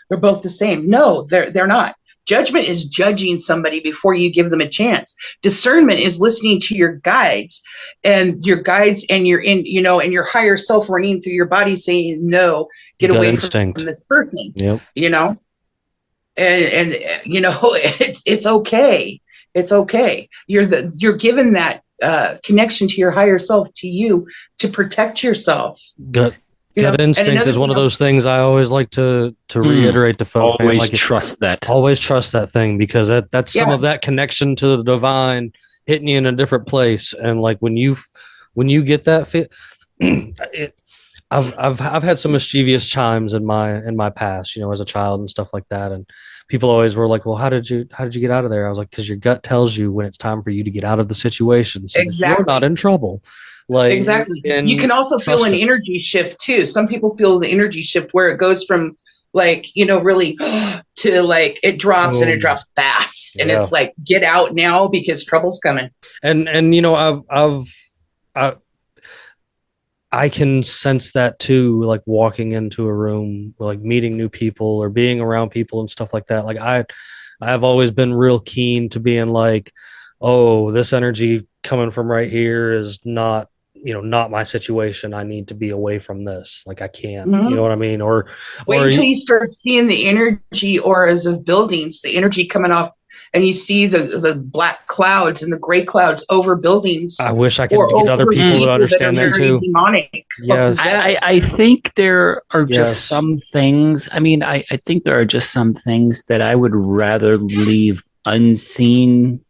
D: they're both the same. No, they're not. Judgment is judging somebody before you give them a chance. Discernment is listening to your guides and your and your higher self running through your body saying, no, get away from this person.
C: Yep.
D: And it's okay. It's okay. You're given that connection to your higher self to you to protect yourself.
C: Good. Gut instinct is one of those things I always like to reiterate to folks.
A: Always trust that.
C: Always trust that thing, because that's some of that connection to the divine hitting you in a different place. And like when you get that I've had some mischievous chimes in my past, as a child and stuff like that. And people always were like, well, how did you get out of there? I was like, because your gut tells you when it's time for you to get out of the situation. So you're not in trouble.
D: Exactly. You can also feel an energy shift too. Some people feel the energy shift where it goes from like, really to like, it drops and it
C: Oh,
D: drops fast. And
C: yeah.
D: it's like, get out now because trouble's coming.
C: And I can sense that too, like walking into a room, like meeting new people or being around people and stuff like that. Like I've always been real keen to being like, oh, this energy coming from right here is not, not my situation. I need to be away from this. Like I can't, you know what I mean? Or
D: Wait until you start seeing the energy auras of buildings, the energy coming off, and you see the black clouds and the gray clouds over buildings.
C: I wish I could
D: or
C: get other
D: over
C: people that understand
D: are
C: that
D: very
C: too.
D: demonic or
C: Yes.
D: possessed.
A: I think there are
C: Yes.
A: just some things. I mean, I think there are just some things that I would rather leave unseen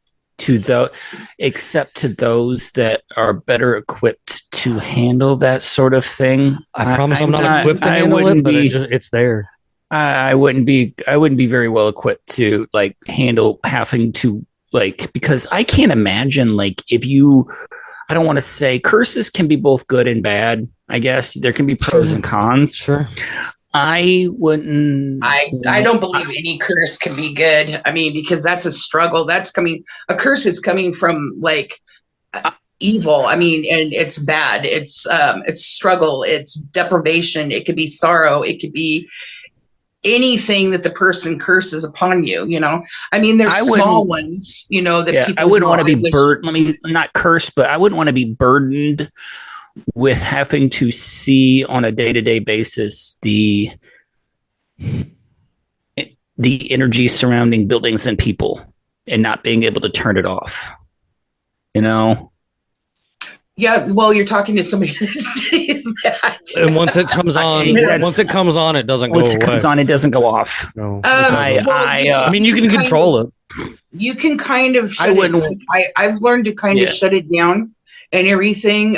A: except to those that are better equipped to handle that sort of thing.
C: I promise I'm not equipped to handle it, but it's there.
A: I wouldn't be very well equipped to like handle having to like, because I can't imagine like if you, I don't want to say curses can be both good and bad. I guess there can be pros and cons.
C: Sure.
A: I wouldn't.
D: I don't believe any curse can be good. I mean, because that's a struggle. A curse is coming from like evil. I mean, and it's bad. It's struggle. It's deprivation. It could be sorrow. It could be anything that the person curses upon you. I mean, there's small ones. That people.
A: I wouldn't want to be burdened. Let me not curse, but I wouldn't want to be burdened with having to see on a day-to-day basis the energy surrounding buildings and people and not being able to turn it off.
D: Yeah, well, you're talking to somebody that sees that.
C: And once it comes on, it doesn't go away.
A: Once it comes on, it doesn't go off.
C: No.
A: I
C: mean, you can control it.
D: You can kind of
A: I wouldn't.
D: I've learned to kind of shut it down and everything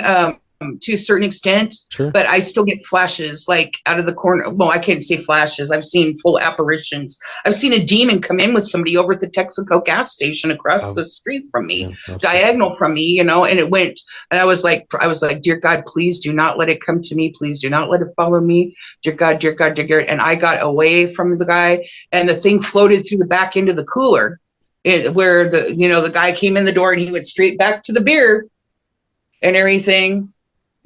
D: to a certain extent.
C: Sure.
D: But I still get flashes like out of the corner. Well, I can't say flashes. I've seen full apparitions. I've seen a demon come in with somebody over at the Texaco gas station across the street from me, diagonal from me, and it went. And I was like, dear God, please do not let it come to me. Please do not let it follow me. Dear God, dear God, dear God. And I got away from the guy, and the thing floated through the back end of the cooler, where the guy came in the door, and he went straight back to the beer and everything.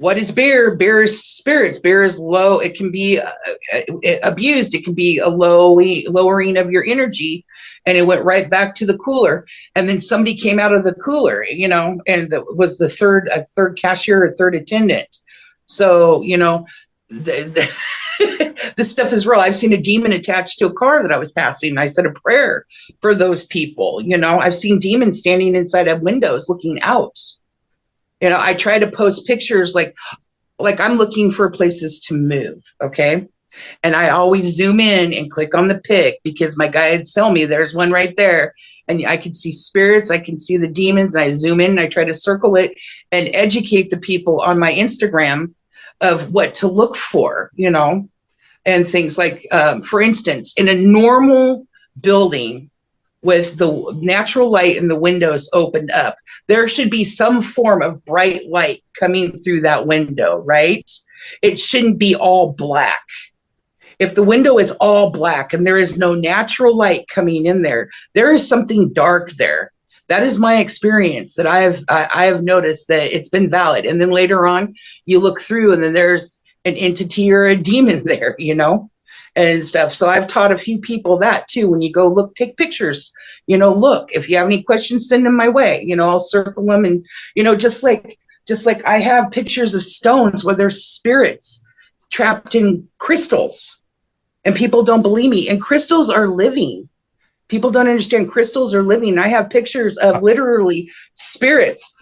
D: What is beer? Beer is spirits. Beer is low. It can be abused. It can be a lowering of your energy. And it went right back to the cooler. And then somebody came out of the cooler, and that was the third cashier or third attendant. So, this stuff is real. I've seen a demon attached to a car that I was passing. I said a prayer for those people. I've seen demons standing inside of windows looking out. I try to post pictures like I'm looking for places to move. Okay. And I always zoom in and click on the pic because my guides tell me there's one right there. And I can see spirits. I can see the demons. And I zoom in and I try to circle it and educate the people on my Instagram of what to look for, and things like, for instance, in a normal building, with the natural light and the windows opened up, there should be some form of bright light coming through that window, right? It shouldn't be all black. If the window is all black and there is no natural light coming in there, there is something dark there. That is my experience that I have noticed that it's been valid. And then later on, you look through and then there's an entity or a demon there, and stuff. So I've taught a few people that too. When you go look, take pictures, look, if you have any questions, send them my way, I'll circle them. And, just like I have pictures of stones where there's spirits trapped in crystals and people don't believe me. And crystals are living. People don't understand crystals are living. I have pictures of literally spirits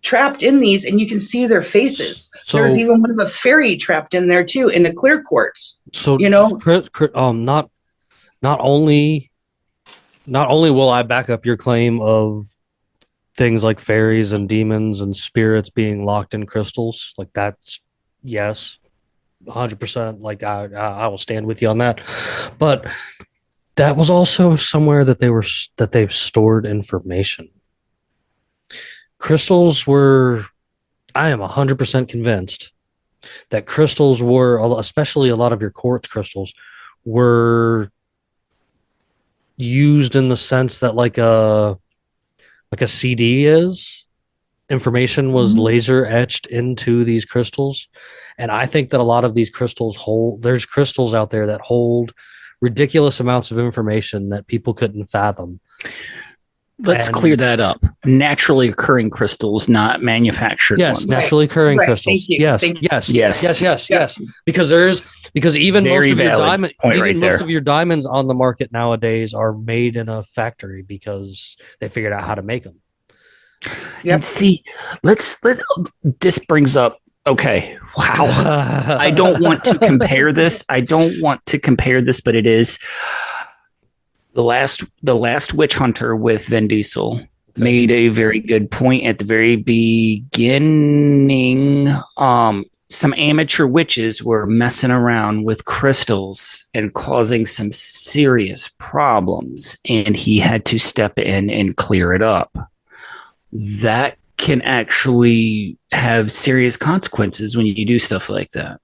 D: trapped in these, and you can see their faces. So, there's even one of a fairy trapped in there too, in a clear quartz.
C: So not only will I back up your claim of things like fairies and demons and spirits being locked in crystals, like that's yes, 100%. Like I will stand with you on that, but that was also somewhere that they've stored information. Crystals were, I am 100% convinced that crystals were, especially a lot of your quartz crystals, were used in the sense that like a CD is. Information was laser etched into these crystals. And I think that a lot of these crystals there's crystals out there that hold ridiculous amounts of information that people couldn't fathom.
A: Let's clear that up. Naturally occurring crystals, not manufactured ones.
C: Yes, naturally occurring crystals.
D: Thank you.
C: Yes,
D: Thank you.
C: yes. Because even
A: Very
C: most of your
A: valid
C: diamond,
A: point
C: even
A: right
C: most
A: there.
C: of your diamonds on the market nowadays are made in a factory because they figured out how to make them.
D: Yep.
A: And see, this brings up, okay, wow. I don't want to compare this. But it is the last witch hunter with Vin Diesel made a very good point at the very beginning. Some amateur witches were messing around with crystals and causing some serious problems, and he had to step in and clear it up. That can actually have serious consequences when you do stuff like that.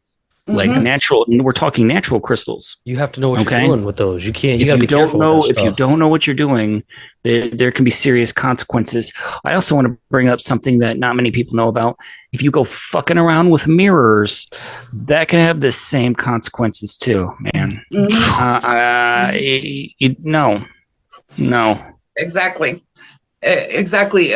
A: Like natural, we're talking natural crystals.
C: You have to know what you're doing with those. You can't. You got to be careful.
A: If you don't know what you're doing, there can be serious consequences. I also want to bring up something that not many people know about. If you go fucking around with mirrors, that can have the same consequences too, man. No.
D: Exactly.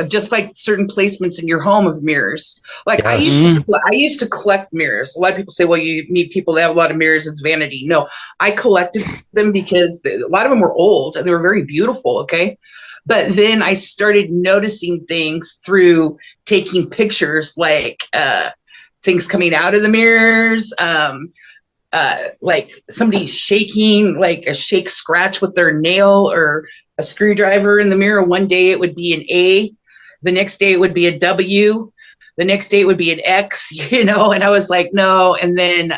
D: Just like certain placements in your home of mirrors. Like
C: Yes.
D: I used to collect mirrors. A lot of people say, well, you meet people that have a lot of mirrors, it's vanity. No, I collected them because a lot of them were old and they were very beautiful. Okay. But then I started noticing things through taking pictures, like things coming out of the mirrors, like somebody shaking, like a shake scratch with their nail or a screwdriver in the mirror. One day it would be an A, the next day it would be a W, the next day it would be an X, and I was like, no. And then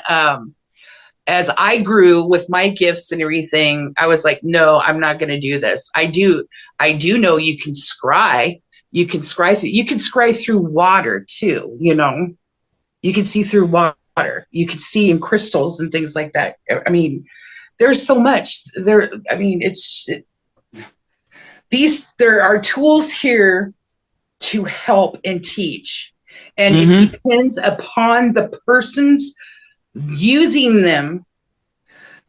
D: as I grew with my gifts and everything, I was like, no, I'm not going to do this. I do know you can scry. You can scry through water too, You can see through water. You can see in crystals and things like that. I mean, there's so much there. I mean, there are tools here to help and teach, and it depends upon the person's using them,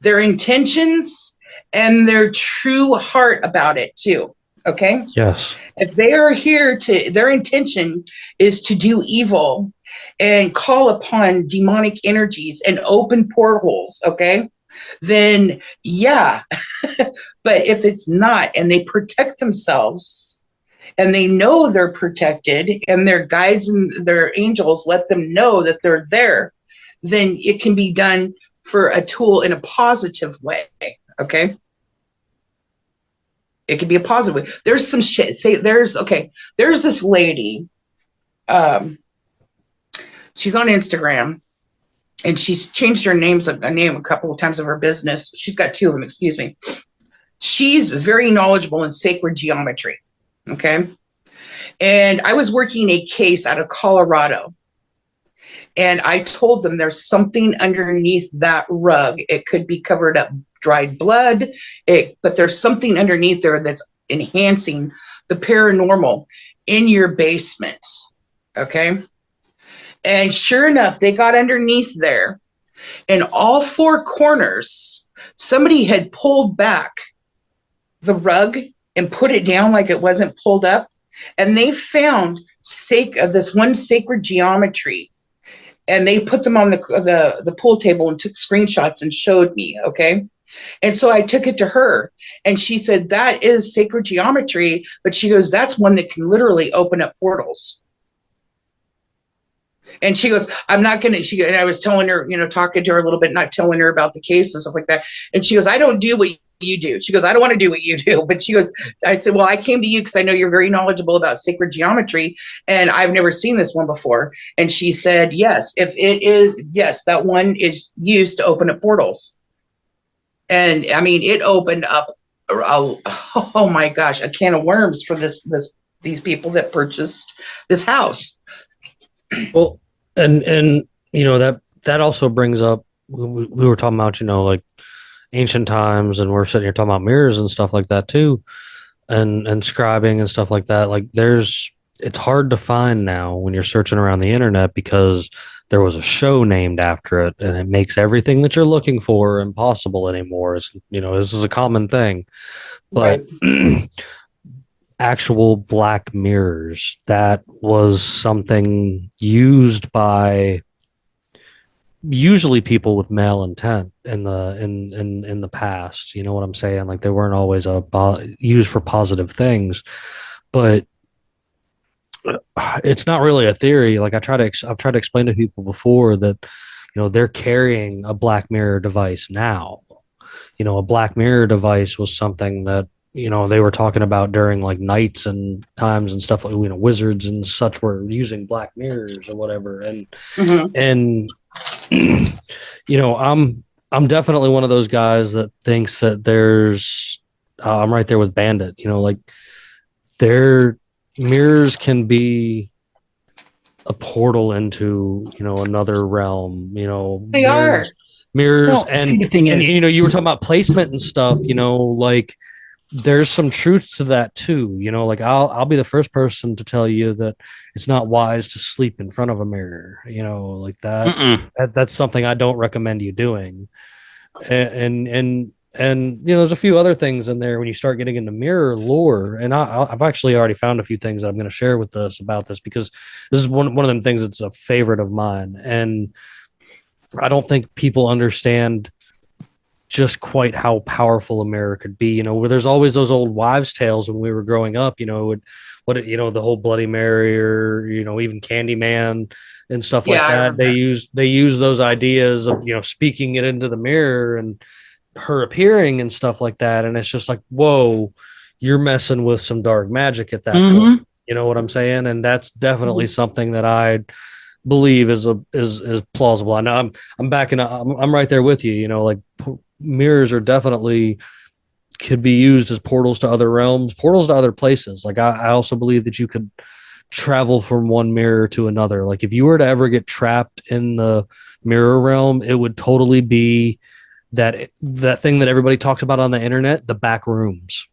D: their intentions, and their true heart about it too. Okay.
C: Yes.
D: If they are here their intention is to do evil and call upon demonic energies and open portholes. Okay. Then yeah. But if it's not, and they protect themselves and they know they're protected and their guides and their angels let them know that they're there, then it can be done for a tool in a positive way. Okay. It can be a positive way. There's some shit. There's this lady. She's on Instagram. And she's changed her name a couple of times of her business. She's got two of them, excuse me. She's very knowledgeable in sacred geometry. Okay. And I was working a case out of Colorado. And I told them there's something underneath that rug. It could be covered up dried blood, but there's something underneath there that's enhancing the paranormal in your basement. Okay. And sure enough, they got underneath there, and all four corners, somebody had pulled back the rug and put it down like it wasn't pulled up. And they found this one sacred geometry, and they put them on the pool table and took screenshots and showed me. Okay. And so I took it to her, and she said, that is sacred geometry. But she goes, that's one that can literally open up portals. And she goes, I'm not going to, and I was telling her, talking to her a little bit, not telling her about the case and stuff like that. And she goes, I don't do what you do. She goes, I don't want to do what you do. But she goes, I said, well, I came to you because I know you're very knowledgeable about sacred geometry, and I've never seen this one before. And she said, yes, that one is used to open up portals. And I mean, it opened up, oh my gosh, a can of worms for these people that purchased this house.
C: Well, and that also brings up, we were talking about, like ancient times, and we're sitting here talking about mirrors and stuff like that too, and scribing and stuff like that. Like it's hard to find now when you're searching around the internet because there was a show named after it, and it makes everything that you're looking for impossible anymore. This is a common thing, but
D: Right.
C: actual black mirrors, that was something used by usually people with male intent in the past. You know what I'm saying? Like they weren't always used for positive things, but it's not really a theory. Like I've tried to explain to people before that they're carrying a black mirror device now. A black mirror device was something that they were talking about during like nights and times and stuff, like wizards and such were using black mirrors or whatever. And
D: Mhm.
C: and I'm definitely one of those guys that thinks that there's I'm right there with Bandit. Like their mirrors can be a portal into another realm.
D: They are.
C: Mirrors,
A: Well, see, the thing
C: and
A: is,
C: you were talking about placement and stuff. Like there's some truth to that too. Like I'll be the first person to tell you that it's not wise to sleep in front of a mirror. Like that's something I don't recommend you doing. And there's a few other things in there when you start getting into mirror lore, and I've actually already found a few things that I'm going to share with us about this, because this is one of them things that's a favorite of mine, and I don't think people understand just quite how powerful a mirror could be. Where there's always those old wives' tales when we were growing up. The whole Bloody Mary, or even Candyman and stuff like
D: Yeah, I
C: that.
D: remember.
C: They use those ideas of speaking it into the mirror and her appearing and stuff like that, and it's just like, whoa, you're messing with some dark magic at that point. You know what I'm saying? And that's definitely something that I believe is plausible. I know I'm backing up. I'm right there with you. Like mirrors are definitely could be used as portals to other realms, portals to other places. Like I also believe that you could travel from one mirror to another. Like if you were to ever get trapped in the mirror realm, it would totally be that thing that everybody talks about on the internet, the back rooms.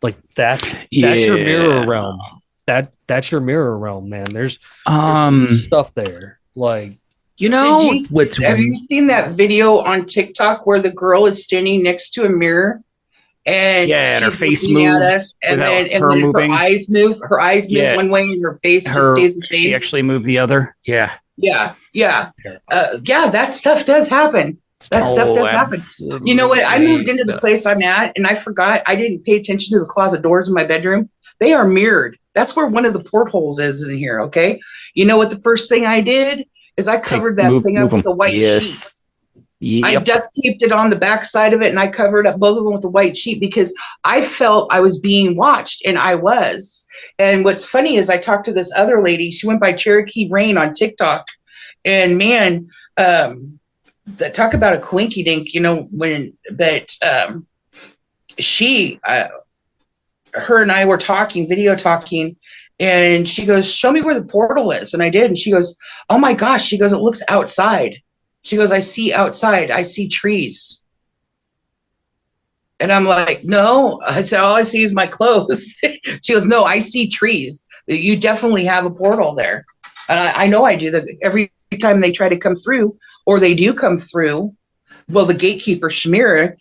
C: Like that's your mirror realm. That's your mirror realm, man. There's some stuff there. Like
D: Have you seen that video on TikTok where the girl is standing next to a mirror and
A: and her
D: she's
A: face
D: looking at us,
A: moves without her
D: then
A: moving.
D: her eyes move one way and her face just stays the same.
A: She actually moved the other. Yeah.
D: Yeah. That stuff does happen. That stuff does happen. You know what? I moved into the place I'm at, and I forgot I didn't pay attention to the closet doors in my bedroom. They are mirrored. That's where one of the portholes is in here. Okay. You know what? The first thing I did is I covered that thing up with a white sheet. Yep. I duct taped it on the back side of it, and I covered up both of them with a white sheet because I felt I was being watched, and I was. And what's funny is I talked to this other lady. She went by Cherokee Rain on TikTok, and man, talk about a quinky dink, she, her and I were talking, video talking, and she goes, "Show me where the portal is." And I did. And she goes, "Oh my gosh." She goes, "It looks outside." She goes, "I see outside. I see trees." And I'm like, "No." I said, "All I see is my clothes." She goes, "No, I see trees. You definitely have a portal there." And I know I do. That every time they try to come through, or they do come through, well, the gatekeeper Shamira,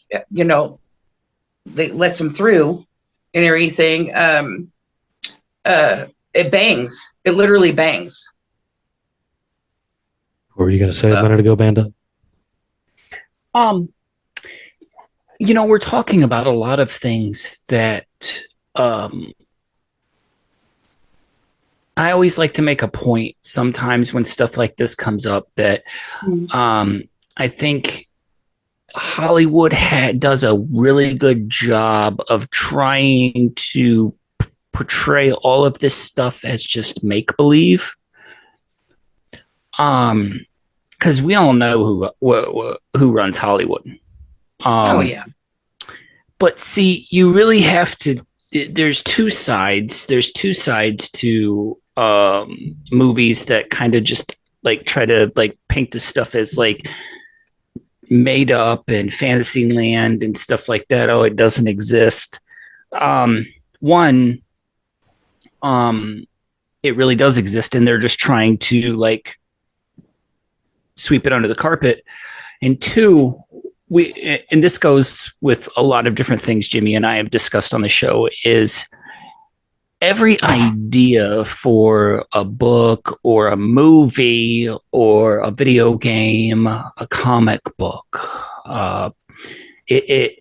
D: they lets them through and everything. It bangs. It literally bangs.
C: What were you going to say a minute ago, Bandit?
A: We're talking about a lot of things that I always like to make a point sometimes when stuff like this comes up that I think Hollywood does a really good job of trying to portray all of this stuff as just make-believe. Because we all know who runs Hollywood.
D: Oh, yeah.
A: But see, you really have to. There's two sides. There's two sides to movies that kind of just like try to like paint this stuff as like made up in fantasy land and stuff like that. Oh, it doesn't exist. One, um, it really does exist, and they're just trying to like sweep it under the carpet. And two, and this goes with a lot of different things Jimmy and I have discussed on the show, is every idea for a book or a movie or a video game, a comic book,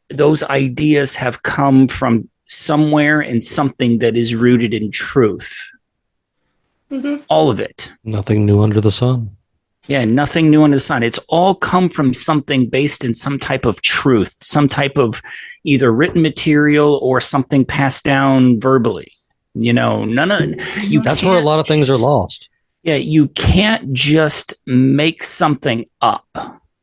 A: those ideas have come from somewhere and something that is rooted in truth. Mm-hmm. All of it.
C: Nothing new under the sun.
A: Yeah, nothing new under the sun. It's all come from something based in some type of truth, some type of either written material or something passed down verbally. You know,
C: that's where a lot of things are lost.
A: Yeah, you can't just make something up.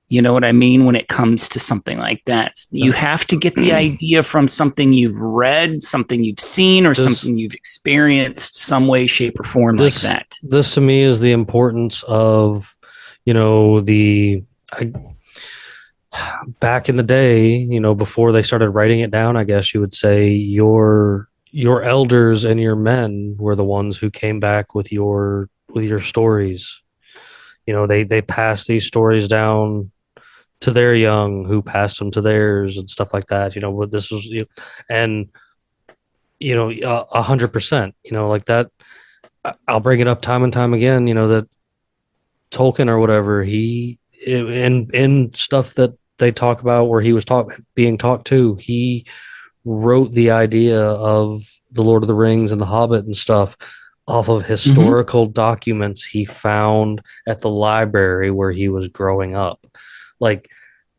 A: You know what I mean? When it comes to something like that, you have to get the idea from something you've read, something you've seen, or something you've experienced, some way, shape, or form like that.
C: This to me is the importance of, you know, back in the day, you know, before they started writing it down, I guess you would say your elders and your men were the ones who came back with your stories. You know, they passed these stories down to their young, who passed them to theirs and stuff like that. You know, what this was, and you know, 100%. You know, like that. I'll bring it up time and time again. You know, that Tolkien or whatever, he in stuff that they talk about where he was being talked to, he wrote the idea of the Lord of the Rings and the Hobbit and stuff off of historical documents he found at the library where he was growing up. Like,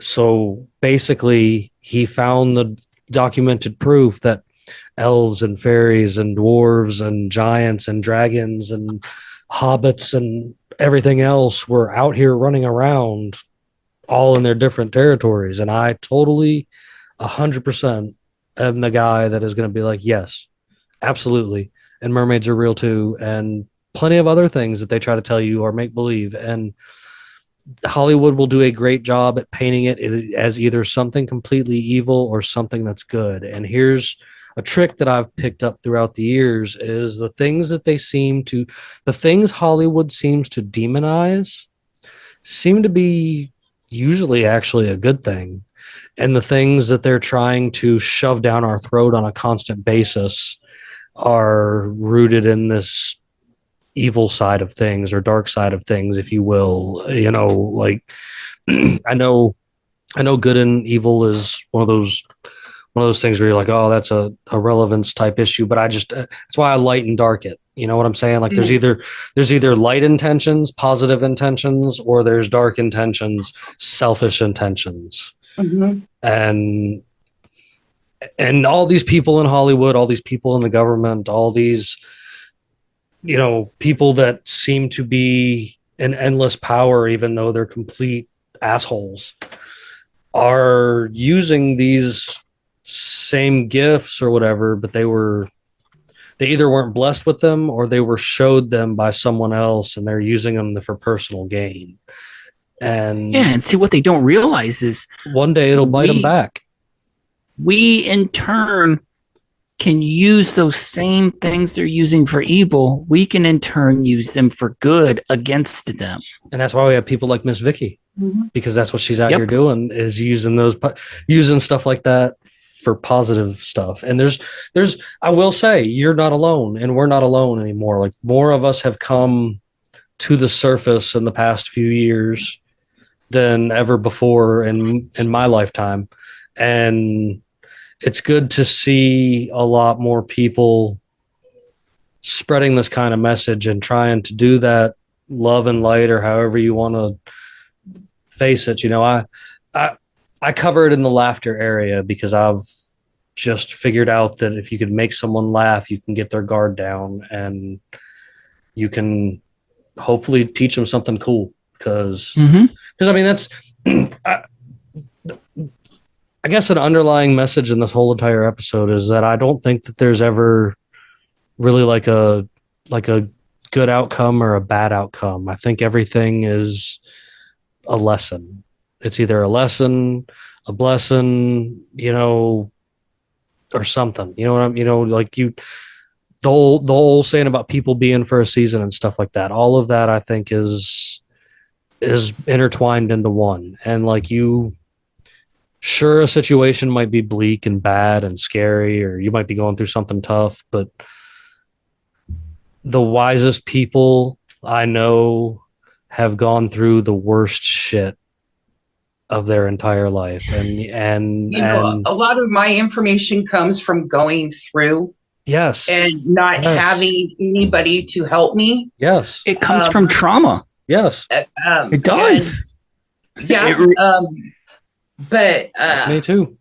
C: so basically he found the documented proof that elves and fairies and dwarves and giants and dragons and hobbits and everything else were out here running around all in their different territories. And I totally 100% am the guy that is going to be like, yes, absolutely. And mermaids are real too. And plenty of other things that they try to tell you are make believe. And Hollywood will do a great job at painting it as either something completely evil or something that's good. And here's a trick that I've picked up throughout the years is the things Hollywood seems to demonize seem to be usually actually a good thing. And the things that they're trying to shove down our throat on a constant basis are rooted in this evil side of things or dark side of things, if you will. You know, like I know good and evil is one of those things where you're like, oh, that's a relevance type issue, but that's why I light and dark it. You know what I'm saying? Like there's either light intentions, positive intentions, or there's dark intentions, selfish intentions. And all these people in Hollywood, all these people in the government, all these, you know, people that seem to be in endless power, even though they're complete assholes, are using these same gifts or whatever, but they either weren't blessed with them or they were showed them by someone else and they're using them for personal gain. And
A: see, what they don't realize is
C: one day it'll bite them back.
A: We in turn can use those same things they're using for evil. We can in turn use them for good against them. And
C: that's why we have people like Miss Vicki, because that's what she's out here doing, is using stuff like that for positive stuff. And there's, I will say, you're not alone, and we're not alone anymore. Like, more of us have come to the surface in the past few years than ever before in my lifetime. And it's good to see a lot more people spreading this kind of message and trying to do that love and light, or however you want to face it. You know, I cover it in the laughter area because I've just figured out that if you could make someone laugh, you can get their guard down and you can hopefully teach them something cool. Because I mean, that's, I guess an underlying message in this whole entire episode is that I don't think that there's ever really like a good outcome or a bad outcome. I think everything is a lesson. It's either a lesson, a blessing, or something. You know what I'm, like the whole saying about people being for a season and stuff like that. All of that I think is intertwined into one. And like sure, a situation might be bleak and bad and scary, or you might be going through something tough, but the wisest people I know have gone through the worst shit of their entire life. And
D: A lot of my information comes from going through
C: yes,
D: and not
C: yes,
D: having anybody to help me.
C: yes,
A: It comes from trauma.
C: yes,
A: It does.
D: Yeah. But
C: me too.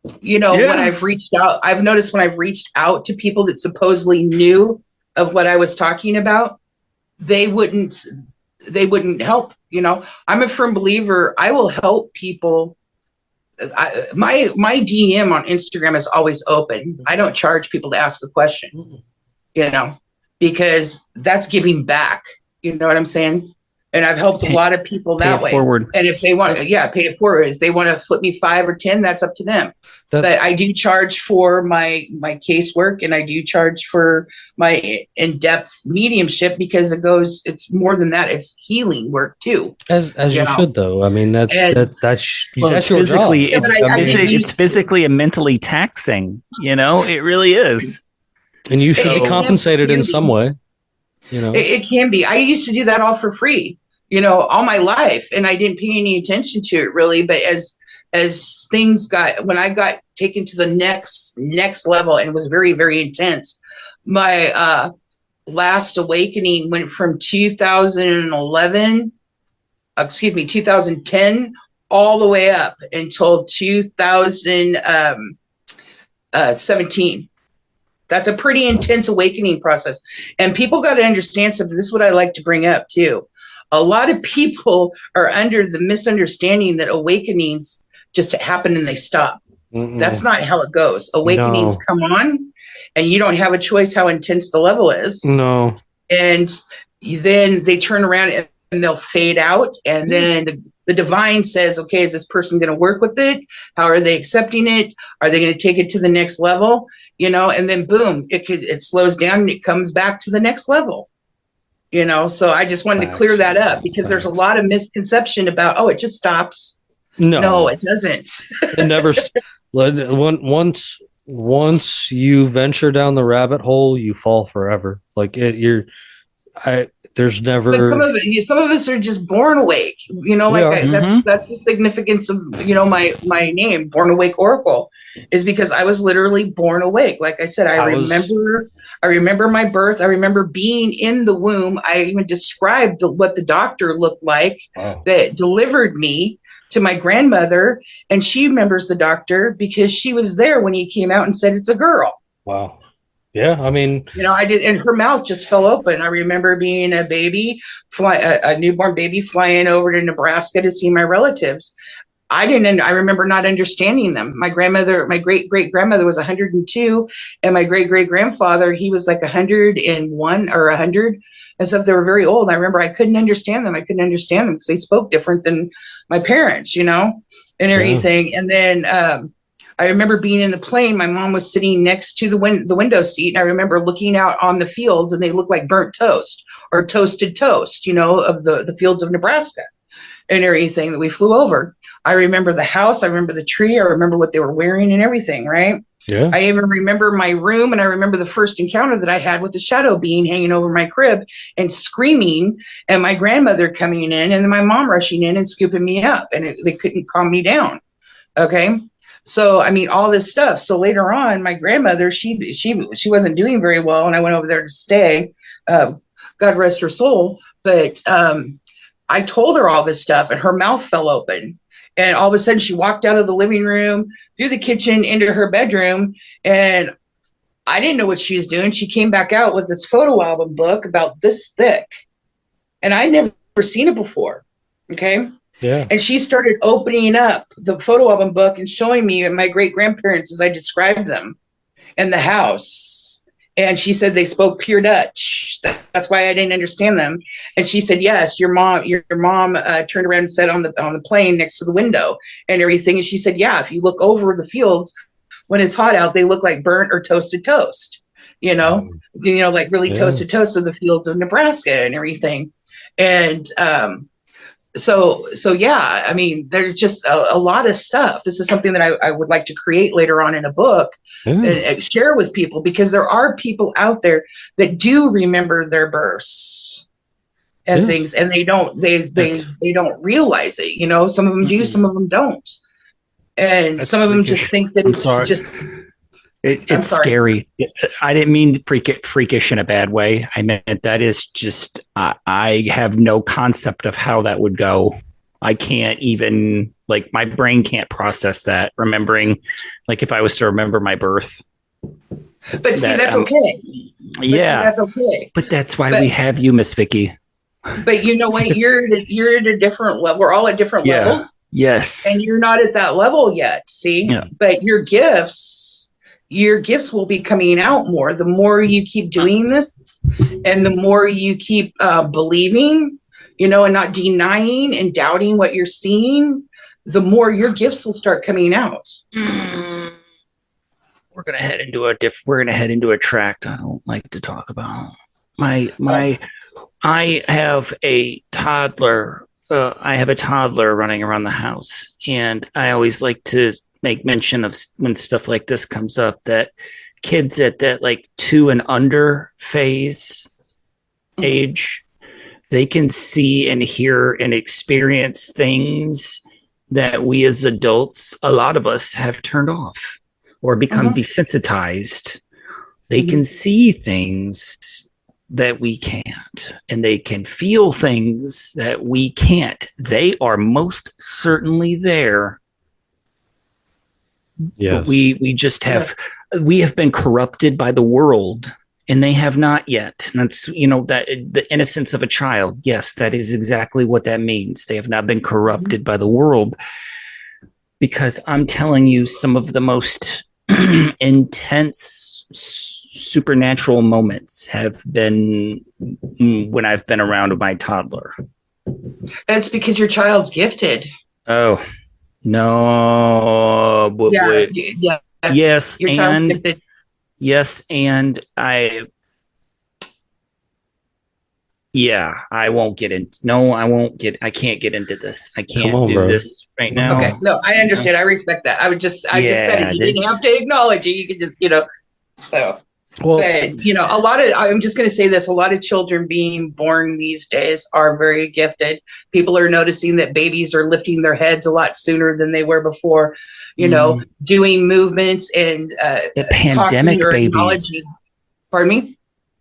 D: when I've reached out, I've noticed when I've reached out to people that supposedly knew of what I was talking about, they wouldn't help. I'm a firm believer. I will help people. My DM on Instagram is always open. I don't charge people to ask a question, because that's giving back. You know what I'm saying? And I've helped a lot of people that way.
A: Forward.
D: And if they want, pay it forward. If they want to flip me 5 or 10, that's up to them. But I do charge for my casework, and I do charge for my in-depth mediumship, because it's more than that. It's healing work too.
C: As you should, though. I mean, that's your
A: physically,
C: job.
A: It's physically and mentally taxing. It really is.
C: And you should be compensated in some way.
D: It can be. I used to do that all for free, all my life, and I didn't pay any attention to it really. But as things when I got taken to the next level, and it was very, very intense, my last awakening went from 2010 all the way up until 2017. That's a pretty intense awakening process. And people got to understand something. This is what I like to bring up too. A lot of people are under the misunderstanding that awakenings just happen and they stop. Mm-mm. That's not how it goes. Awakenings come on, and you don't have a choice how intense the level is.
C: No.
D: And then they turn around and they'll fade out. And then the divine says, okay, is this person going to work with it? How are they accepting it? Are they going to take it to the next level? And then boom, it slows down and it comes back to the next level. So I just wanted to clear that up, because there's a lot of misconception about, it just stops. No, it doesn't.
C: It never. Once you venture down the rabbit hole, you fall forever. Like there's never.
D: But some of us are just born awake. That's the significance of my name, Born Awake Oracle, is because I was literally born awake. Like I said, I remember my birth. I remember being in the womb. I even described what the doctor looked like that delivered me to my grandmother, and she remembers the doctor because she was there when he came out and said it's a girl.
C: Wow. Yeah, I mean,
D: I did, and her mouth just fell open. I remember being a baby, a newborn baby, flying over to Nebraska to see my relatives. I remember not understanding them. My great grandmother was 102, and my great grandfather, he was like 101 or 100. And so they were very old. I remember I couldn't understand them. Because they spoke different than my parents, and everything. Yeah. And then I remember being in the plane. My mom was sitting next to the window seat, and I remember looking out on the fields, and they looked like burnt toast or toasted toast, of the fields of Nebraska and everything that we flew over. I remember the house. I remember the tree. I remember what they were wearing and everything, right?
C: Yeah.
D: I even remember my room, and I remember the first encounter that I had with the shadow being hanging over my crib and screaming, and my grandmother coming in, and then my mom rushing in and scooping me up, and they couldn't calm me down. Okay. So, all this stuff. So later on, my grandmother, she wasn't doing very well, and I went over there to stay. God rest her soul. But I told her all this stuff, and her mouth fell open. And all of a sudden, she walked out of the living room, through the kitchen, into her bedroom, and I didn't know what she was doing. She came back out with this photo album book about this thick, and I'd never seen it before. Okay.
C: Yeah.
D: And she started opening up the photo album book and showing me my great grandparents as I described them, and the house And she said they spoke pure Dutch. That's why I didn't understand them. And she said, yes, your mom turned around and said on the plane next to the window and everything. And she said, yeah, if you look over the fields when it's hot out, they look like burnt or toasted toast. Like really toasted toast of the fields of Nebraska and everything. And so yeah, I mean, there's just a lot of stuff. This is something that I would like to create later on in a book and share with people, because there are people out there that do remember their births and things, and they don't realize it. Some of them do, some of them don't, and some of them just think that it's just.
A: It's scary. I didn't mean freakish in a bad way. I meant that is just, I have no concept of how that would go. I can't even, like, my brain can't process that, remembering, like, if I was to remember my birth.
D: But see, that's okay. That's okay.
A: But that's why we have you, Miss Vicki.
D: But you know what? You're at a different level. We're all at different levels.
A: Yes.
D: And you're not at that level yet, see? Yeah. But your gifts will be coming out more the more you keep doing this, and the more you keep believing, and not denying and doubting what you're seeing, the more your gifts will start coming out.
A: We're gonna head into a tract I don't like to talk about. I have a toddler. I have a toddler running around the house, and I always like to make mention of, when stuff like this comes up, that kids at that like 2 and under phase age, they can see and hear and experience things that we as adults, a lot of us, have turned off or become desensitized. They can see things that we can't, and they can feel things that we can't. They are most certainly there. Yes. But we just have we have been corrupted by the world, and they have not yet. And that's, that the innocence of a child. Yes, that is exactly what that means. They have not been corrupted by the world, because I'm telling you, some of the most intense supernatural moments have been when I've been around my toddler.
D: That's because your child's gifted.
A: Oh. No. Yes.
D: Your child's gifted.
A: Yes. And I won't get into, I can't get into this. I can't do this right now.
D: Okay. No, I understand. I respect that. I just said it. You didn't have to acknowledge it. You could just, so. Well, but, I'm just going to say this, a lot of children being born these days are very gifted. People are noticing that babies are lifting their heads a lot sooner than they were before, doing movements and
A: the pandemic babies.
D: Pardon me?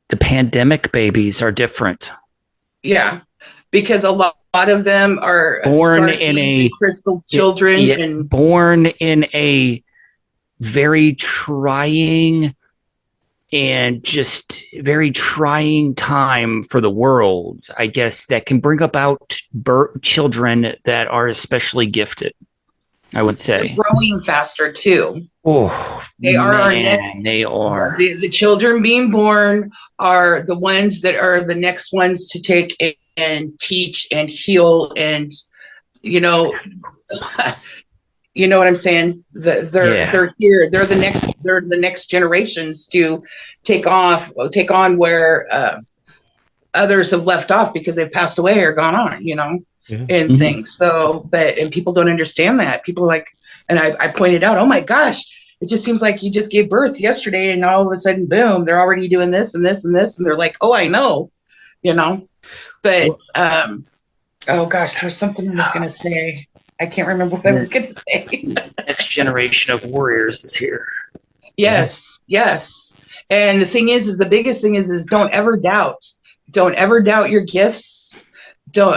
A: The pandemic babies are different.
D: Yeah, because a lot of them are
A: born in
D: crystal children and
A: born in a very trying and just very trying time for the world, I guess, that can bring about children that are especially gifted, I would say.
D: They're growing faster, too.
A: Oh,
D: they are our next.
A: They are.
D: The children being born are the ones that are the next ones to take and teach and heal and, you know what I'm saying? They're here. They're the next generations to take on where others have left off because they've passed away or gone on, and things. So, and people don't understand that. People are like, and I pointed out, oh my gosh, it just seems like you just gave birth yesterday and all of a sudden, boom, they're already doing this and this and this. And they're like, oh, I know, but, oh gosh, there was something I was going to say. I can't remember what I was going to say.
A: Next generation of warriors is here.
D: Yes. And the thing is the biggest thing is don't ever doubt. Don't ever doubt your gifts. I'm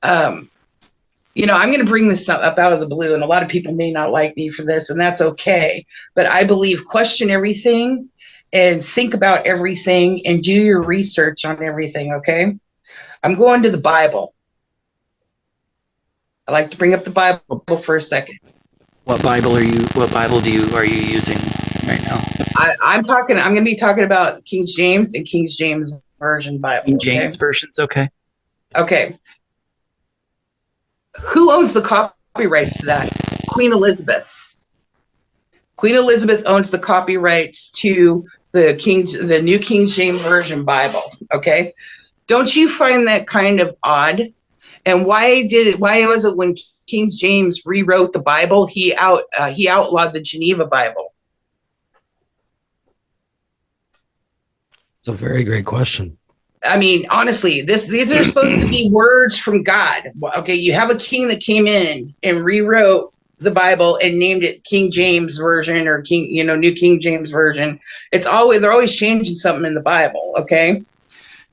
D: going to bring this up out of the blue, and a lot of people may not like me for this, and that's okay. But I believe question everything and think about everything and do your research on everything, okay? I'm going to the Bible. I like to bring up the Bible for a second.
A: What Bible are you using? right now.
D: I'm going to be talking about King James and King James Version Bible.
A: King James version's okay.
D: Okay. Who owns the copyrights to that? Queen Elizabeth. Queen Elizabeth owns the copyrights to the New King James Version Bible. Okay. Don't you find that kind of odd? And why was it when King James rewrote the Bible, he outlawed the Geneva Bible?
C: It's a very great question.
D: I mean, honestly, these are supposed to be words from God. Okay, you have a king that came in and rewrote the Bible and named it King James Version or New King James Version. They're always changing something in the Bible, okay,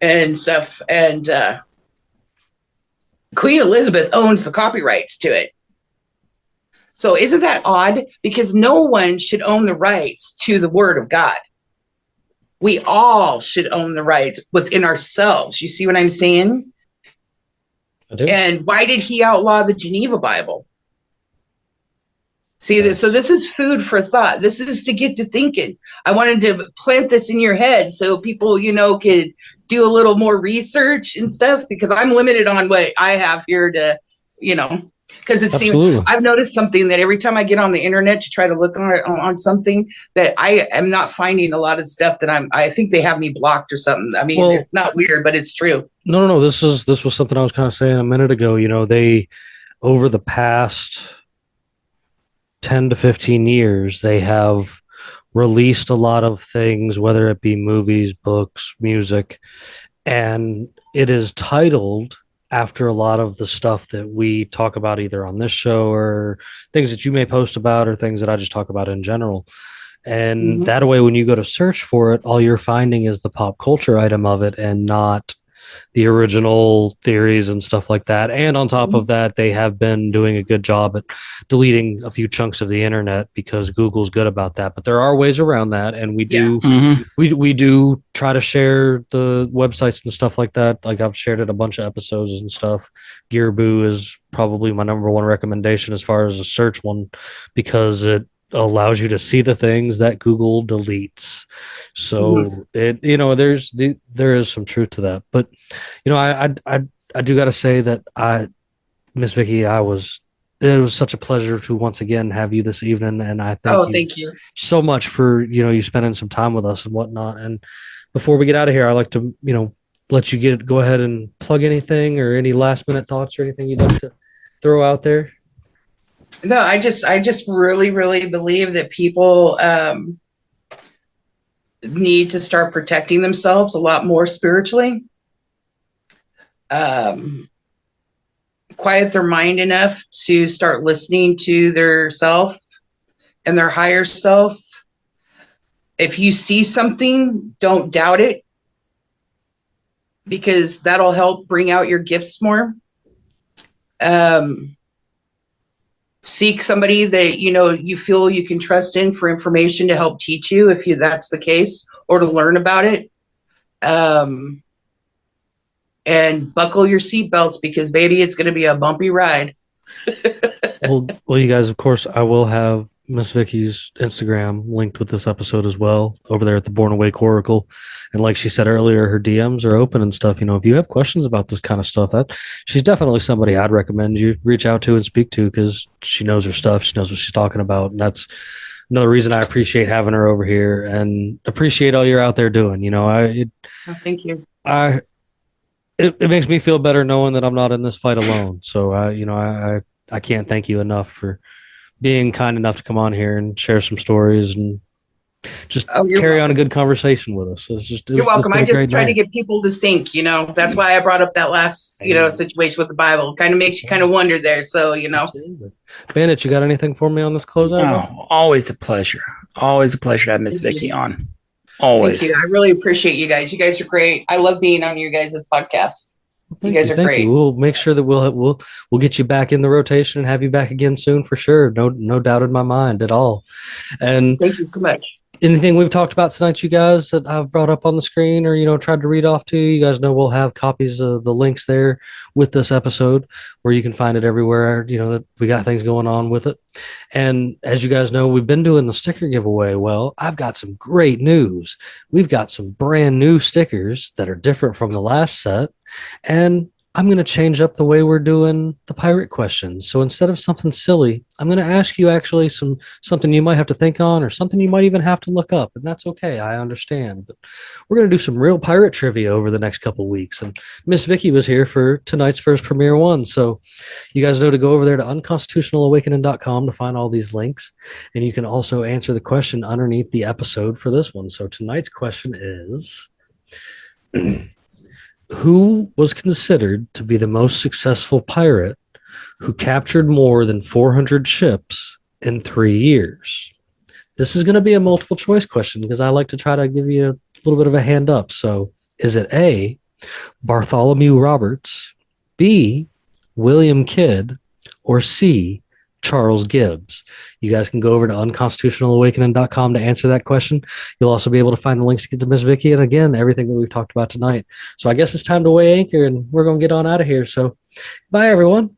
D: and stuff. And Queen Elizabeth owns the copyrights to it. So isn't that odd? Because no one should own the rights to the Word of God. We all should own the rights within ourselves. You see what I'm saying?
C: I do.
D: And why did he outlaw the Geneva Bible? See this? So this is food for thought. This is to get to thinking. I wanted to plant this in your head so people, could do a little more research and stuff, because I'm limited on what I have here to, because it seems I've noticed something that every time I get on the internet to try to look on something, that I am not finding a lot of stuff that I think they have me blocked or something. I mean, it's not weird, but it's true.
C: No. This was something I was kind of saying a minute ago. They, over the past 10 to 15 years, they have released a lot of things, whether it be movies, books, music, and it is titled after a lot of the stuff that we talk about either on this show or things that you may post about or things that I just talk about in general. And that way, when you go to search for it, all you're finding is the pop culture item of it and not the original theories and stuff like that. And on top of that, they have been doing a good job at deleting a few chunks of the internet because Google's good about that. But there are ways around that, and we do we do try to share the websites and stuff like that. Like I've shared it a bunch of episodes and stuff. Gearboo is probably my number one recommendation as far as a search one, because it allows you to see the things that Google deletes. So there is some truth to that. But I do got to say that Miss Vicki, it was such a pleasure to once again have you this evening, and I thank you so much for you spending some time with us and whatnot. And before we get out of here, I'd like to let you go ahead and plug anything or any last minute thoughts or anything you'd like to throw out there.
D: No, I just really, really believe that people need to start protecting themselves a lot more spiritually. Quiet their mind enough to start listening to their self and their higher self. If you see something, don't doubt it, because that'll help bring out your gifts more. Seek somebody that you feel you can trust in for information to help teach you, if that's the case, or to learn about it. And buckle your seatbelts, because baby, it's going to be a bumpy ride.
C: well, you guys, of course, I will have Miss Vicki's Instagram linked with this episode as well over there at the Born Awake Oracle. And like she said earlier, her DMs are open and stuff. If you have questions about this kind of stuff, she's definitely somebody I'd recommend you reach out to and speak to, because she knows her stuff. She knows what she's talking about. And that's another reason I appreciate having her over here and appreciate all you're out there doing.
D: Thank you.
C: It makes me feel better knowing that I'm not in this fight alone. So I can't thank you enough for being kind enough to come on here and share some stories and just carry on a good conversation with us.
D: You're welcome. I just try to get people to think, that's why I brought up that last, situation with the Bible. Kind of makes you kind of wonder there. So,
C: Absolutely. Bandit, you got anything for me on this closeout?
A: Oh, always a pleasure. Always a pleasure to have Miss Vicki on. Always.
D: Thank you. I really appreciate you guys. You guys are great. I love being on your guys' podcast. You guys are great.
C: We'll make sure that we'll get you back in the rotation and have you back again soon for sure. No doubt in my mind at all. And
D: thank you so much.
C: anything we've talked about tonight, you guys, that I've brought up on the screen or, tried to read off to you, you guys know we'll have copies of the links there with this episode where you can find it everywhere, that we got things going on with it. And as you guys know, we've been doing the sticker giveaway. Well, I've got some great news. We've got some brand new stickers that are different from the last set. And I'm going to change up the way we're doing the pirate questions. So instead of something silly, I'm going to ask you actually something you might have to think on or something you might even have to look up. And that's okay. I understand. But we're going to do some real pirate trivia over the next couple of weeks. And Miss Vicki was here for tonight's first premiere one. So you guys know to go over there to unconstitutionalawakening.com to find all these links. And you can also answer the question underneath the episode for this one. So tonight's question is... Who was considered to be the most successful pirate who captured more than 400 ships in 3 years? This is going to be a multiple choice question because I like to try to give you a little bit of a hand up. So is it A, Bartholomew Roberts, B, William Kidd, or C, Charles Gibbs? You guys can go over to unconstitutionalawakening.com to answer that question. You'll also be able to find the links to get to Miss Vicki and, again, everything that we've talked about tonight. So I guess it's time to weigh anchor, and we're going to get on out of here. So bye, everyone.